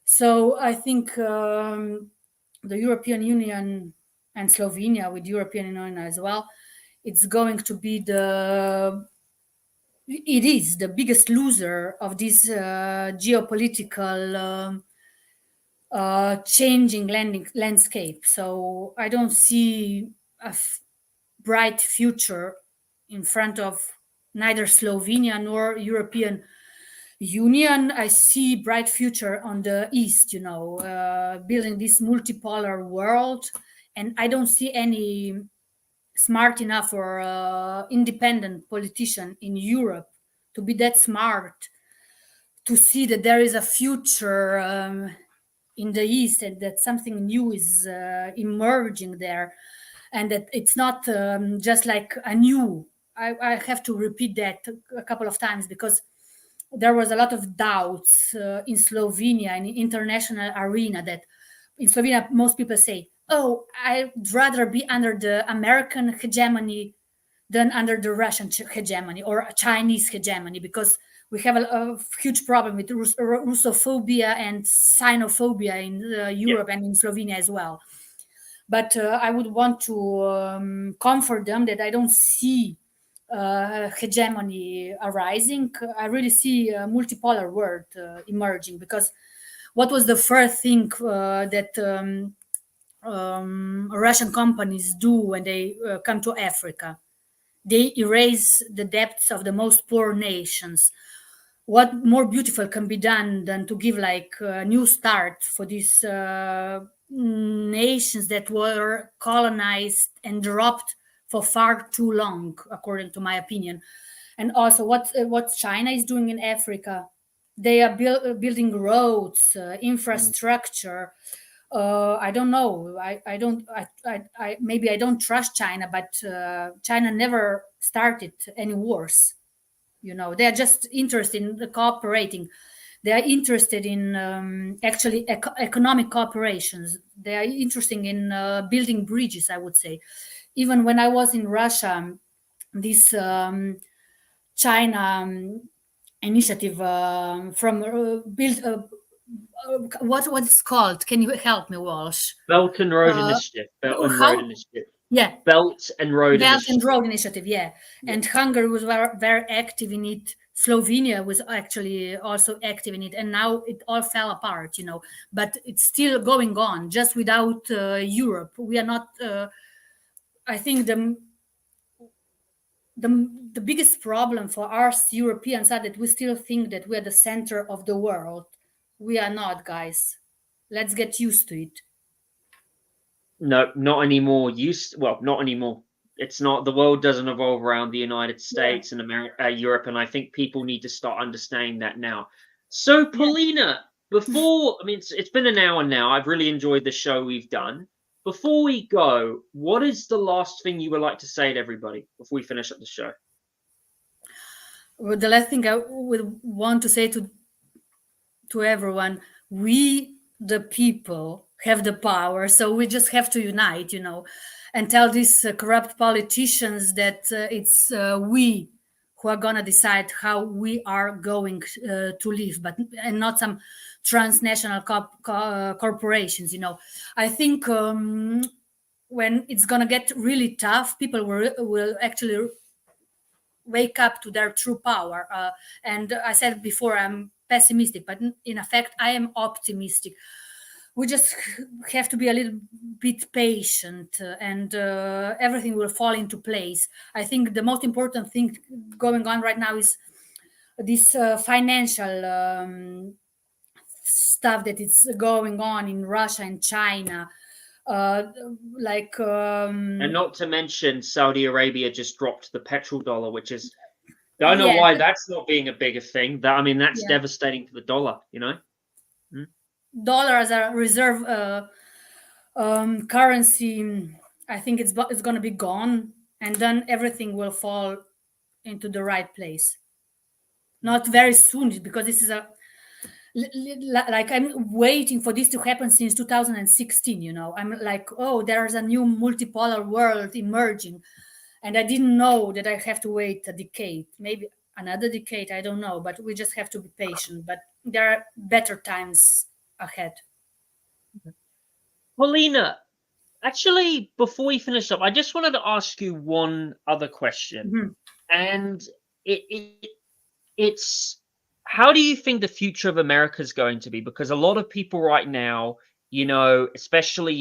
[SPEAKER 2] So I think the European Union and Slovenia with European Union as well, it's going to be it is the biggest loser of this geopolitical changing landscape. So I don't see a bright future in front of neither Slovenia nor European Union. I see bright future on the east, building this multipolar world, and I don't see any smart enough or independent politician in Europe to be that smart to see that there is a future in the east, and that something new is emerging there, and that it's not just like a new. I have to repeat that a couple of times, because there was a lot of doubts in Slovenia, in the international arena, that in Slovenia most people say, oh, I'd rather be under the American hegemony than under the Russian hegemony or Chinese hegemony, because we have a huge problem with Russophobia and Sinophobia in Europe and in Slovenia as well. But I would want to comfort them that I don't see hegemony arising. I really see a multipolar world emerging, because what was the first thing that Russian companies do when they come to Africa? They erase the debts of the most poor nations. What more beautiful can be done than to give like a new start for these nations that were colonized and dropped for far too long, according to my opinion. And also what China is doing in Africa, they are building roads, infrastructure. I don't know. Maybe I don't trust China, but China never started any wars. They are just interested in cooperating. They are interested in actually economic cooperations. They are interested in building bridges, I would say. Even when I was in Russia, this China initiative from build what's called? Can you help me, Walsh?
[SPEAKER 1] Belt and Road Initiative. Belt and Road Initiative.
[SPEAKER 2] Yeah.
[SPEAKER 1] Belt and Road
[SPEAKER 2] Belt
[SPEAKER 1] Initiative.
[SPEAKER 2] and Road Initiative, yeah. And Hungary was very, very active in it Slovenia was actually also active in it, and now it all fell apart, but it's still going on, just without Europe. We are not, I think the biggest problem for us Europeans are that we still think that we're the center of the world. We are not, guys. Let's get used to it.
[SPEAKER 1] No, not anymore. Not anymore. It's not. The world doesn't evolve around the United States and America, Europe, and I think people need to start understanding that now. So, Polina, it's been an hour now. I've really enjoyed the show we've done. Before we go, what is the last thing you would like to say to everybody before we finish up the show?
[SPEAKER 2] Well, the last thing I would want to say to everyone, we, the people, have the power, so we just have to unite, and tell these corrupt politicians that it's we who are going to decide how we are going to live, and not some transnational corporations. I think when it's going to get really tough, people will actually wake up to their true power. And I said before, I'm pessimistic, but in effect, I am optimistic. We just have to be a little bit patient, and everything will fall into place. I think the most important thing going on right now is this financial stuff that is going on in Russia and China.
[SPEAKER 1] And not to mention Saudi Arabia just dropped the petrol dollar, which is, I don't know why that's not being a bigger thing. That's devastating for the dollar,
[SPEAKER 2] Dollar as a reserve currency, I think it's going to be gone, and then everything will fall into the right place. Not very soon, because this is I'm waiting for this to happen since 2016. I'm like, oh, there's a new multipolar world emerging, and I didn't know that I have to wait a decade, maybe another decade, I don't know, but we just have to be patient. But there are better times ahead.
[SPEAKER 1] Polina, actually, before we finish up, I just wanted to ask you one other question, and it's how do you think the future of America is going to be? Because a lot of people right now, especially,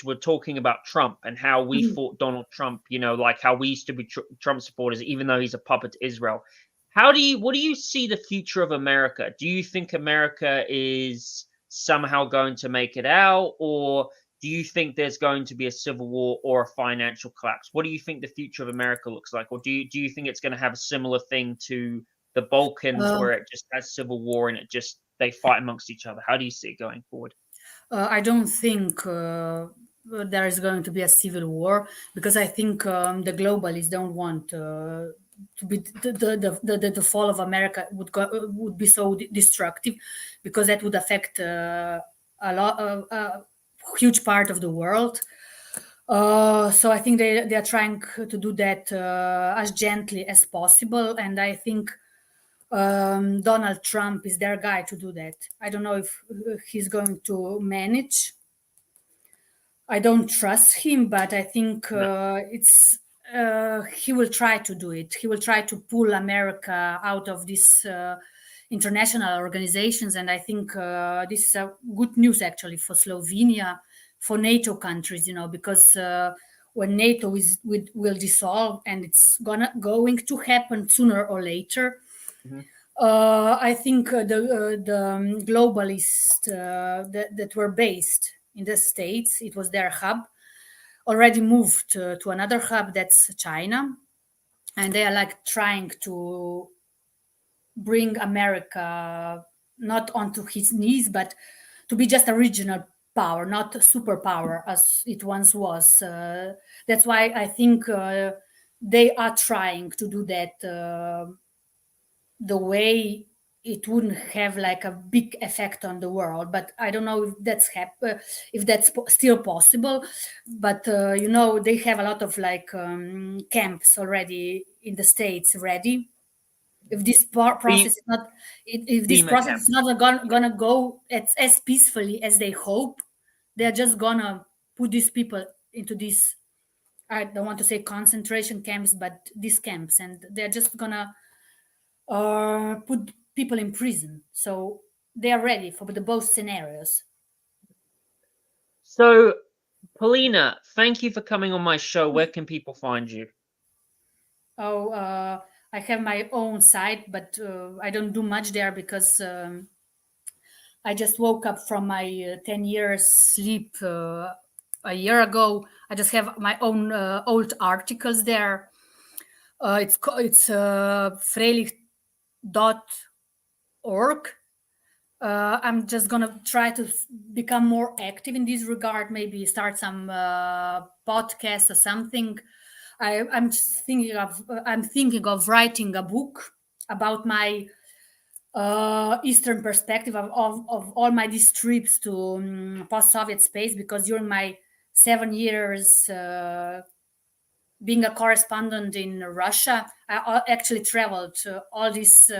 [SPEAKER 1] we're talking about Trump and how we fought Donald Trump, like how we used to be Trump supporters, even though he's a puppet to Israel. What do you see the future of America? Do you think America is somehow going to make it out, or do you think there's going to be a civil war or a financial collapse? What do you think the future of America looks like? Or do you think it's going to have a similar thing to the Balkans, where it just has civil war and they fight amongst each other? How do you see it going forward?
[SPEAKER 2] I don't think there is going to be a civil war, because I think the globalists don't want to be the fall of America would be so destructive, because that would affect a huge part of the world. So I think they are trying to do that as gently as possible, and I think Donald Trump is their guy to do that. I don't know if he's going to manage. I don't trust him, but I think he will try to do it. He will try to pull America out of these international organizations, and I think this is good news actually for Slovenia, for NATO countries, because when NATO will dissolve, and it's going to happen sooner or later. I think the globalists that were based in the States, it was their hub, already moved to another hub, that's China, and they are trying to bring America not onto his knees, but to be just a regional power, not a superpower as it once was. That's why I think they are trying to do that the way it wouldn't have a big effect on the world. But I don't know if that's still possible. But they have a lot of camps already in the States ready. If this process is not gonna go as peacefully as they hope, they're just gonna put these people into these, I don't want to say concentration camps, but these camps, and they're just gonna or put people in prison. So they are ready for the both scenarios.
[SPEAKER 1] So, Polina, thank you for coming on my show. Where can people find you?
[SPEAKER 2] Oh, I have my own site, but I don't do much there because I just woke up from my 10 years sleep a year ago. I just have my own old articles there. It's frelih.org. I'm just gonna try to become more active in this regard. Maybe start some podcast or something. I'm just thinking of writing a book about my Eastern perspective of all my these trips to post-Soviet space, because during my 7 years being a correspondent in Russia, I actually traveled to all these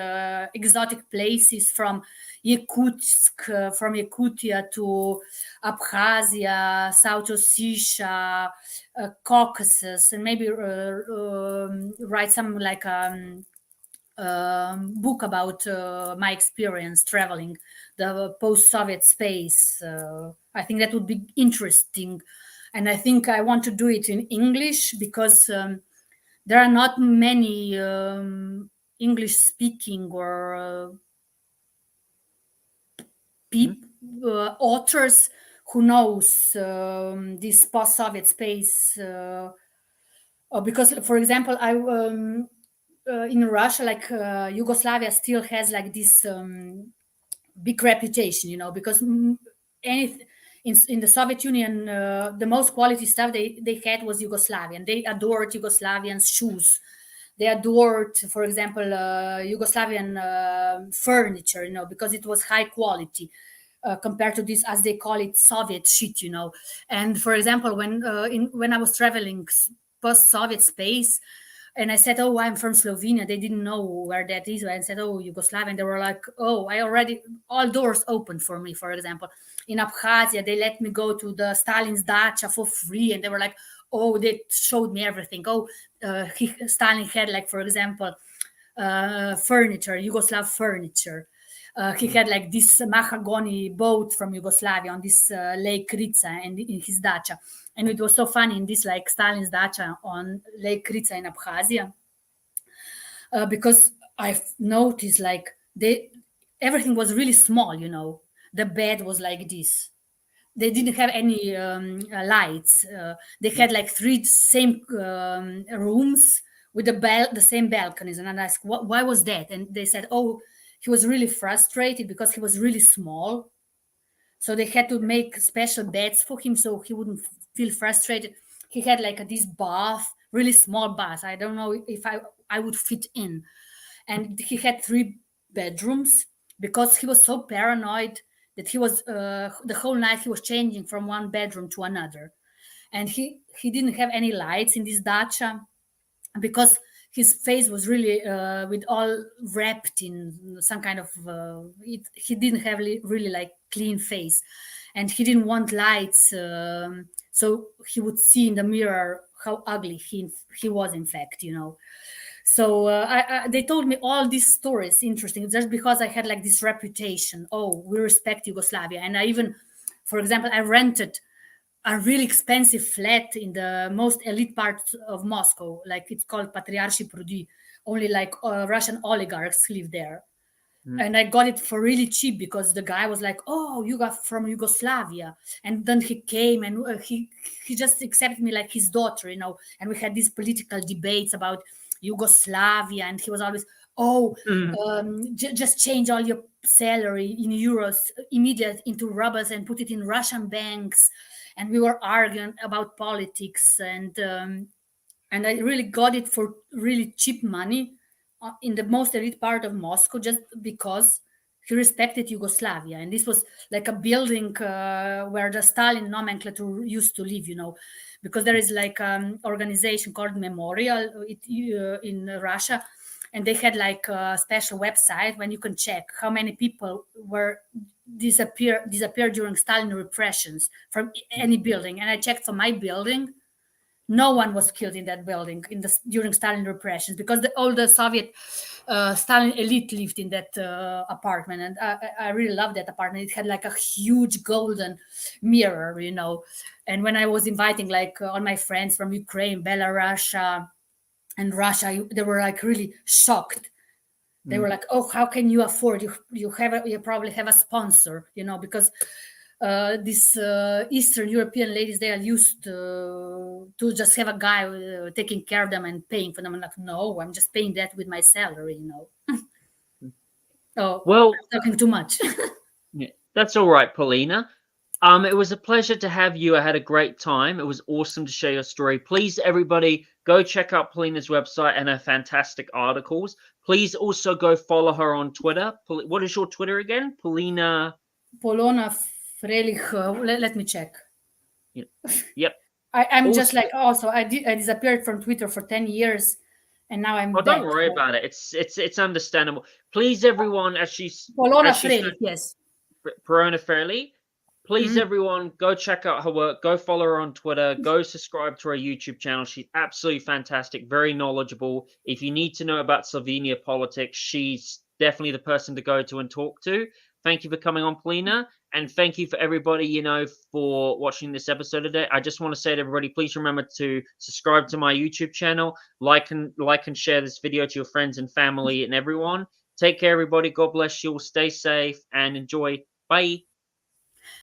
[SPEAKER 2] exotic places from from Yakutia to Abkhazia, South Ossetia, Caucasus, and maybe write some like book about my experience traveling the post-Soviet space. I think that would be interesting, and I think I want to do it in English because there are not many English-speaking or authors who knows this post-Soviet space. Because, for example, I in Russia, like Yugoslavia, still has like this big reputation, because in the Soviet Union, the most quality stuff they had was Yugoslavian. They adored Yugoslavian shoes. They adored, for example, Yugoslavian furniture, because it was high quality compared to this, as they call it, Soviet shit, And for example, when I was traveling post-Soviet space, and I said, "Oh, I'm from Slovenia." They didn't know where that is. I said, "Oh, Yugoslavia." And they were like, "Oh, all doors opened for me." For example, in Abkhazia, they let me go to the Stalin's dacha for free. And they were like, "Oh," they showed me everything. "Oh, Stalin had, like, for example, furniture, Yugoslav furniture. He had like this mahogany boat from Yugoslavia on this Lake Rica and in his dacha." And it was so funny in this like Stalin's dacha on Lake Rica in Abkhazia, because I've noticed like everything was really small, The bed was like this. They didn't have any lights. They had like three same rooms with the same balconies. And I asked, why was that? And they said, "Oh, he was really frustrated because he was really small. So they had to make special beds for him so he wouldn't feel frustrated. He had like this bath, really small bath. I don't know if I would fit in. And he had 3 bedrooms because he was so paranoid that he was the whole night he was changing from one bedroom to another. And he didn't have any lights in this dacha because his face was really with all wrapped in some kind of he didn't have really like clean face, and he didn't want lights, so he would see in the mirror how ugly he was, in fact, So they told me all these stories, interesting, just because I had like this reputation. Oh, we respect Yugoslavia. And I even, for example, I rented a really expensive flat in the most elite part of Moscow, like it's called Patriarchy Prudi. Only like Russian oligarchs live there. And I got it for really cheap because the guy was like, "Oh, you got from Yugoslavia." And then he came and he just accepted me like his daughter, and we had these political debates about Yugoslavia. And he was always, "Oh, just change all your salary in euros immediate into rubles and put it in Russian banks." And we were arguing about politics, and I really got it for really cheap money in the most elite part of Moscow, just because he respected Yugoslavia. And this was like a building where the Stalin nomenclature used to live, because there is like an organization called Memorial in Russia, and they had like a special website when you can check how many people were disappeared during Stalin repressions from any building. And I checked for my building, No one was killed in that building during Stalin repressions, because all the Soviet Stalin elite lived in that apartment, and I really loved that apartment. It had like a huge golden mirror, And when I was inviting like all my friends from Ukraine, Belarus, and Russia, they were like really shocked. They were like, "Oh, how can you afford? You probably have a sponsor, because." These Eastern European ladies, they are used to just have a guy taking care of them and paying for them. I'm like, no, I'm just paying that with my salary, Oh,
[SPEAKER 1] well,
[SPEAKER 2] I'm talking too much.
[SPEAKER 1] Yeah, that's all right, Polina. It was a pleasure to have you. I had a great time. It was awesome to share your story. Please, everybody, go check out Polina's website and her fantastic articles. Please also go follow her on Twitter. What is your Twitter again? Polona
[SPEAKER 2] Frelih. Let me check.
[SPEAKER 1] Yep.
[SPEAKER 2] I'm also, just like, I disappeared from Twitter for 10 years, and now I'm back.
[SPEAKER 1] Don't worry about it. It's understandable. Please, everyone,
[SPEAKER 2] Polona Frelih, yes.
[SPEAKER 1] Polona Frelih. Please, everyone, go check out her work. Go follow her on Twitter. Go subscribe to her YouTube channel. She's absolutely fantastic, very knowledgeable. If you need to know about Slovenia politics, she's definitely the person to go to and talk to. Thank you for coming on, Polina. And thank you for everybody, for watching this episode today. I just want to say to everybody, please remember to subscribe to my YouTube channel, like and share this video to your friends and family and everyone. Take care, everybody. God bless you all. Stay safe and enjoy. Bye.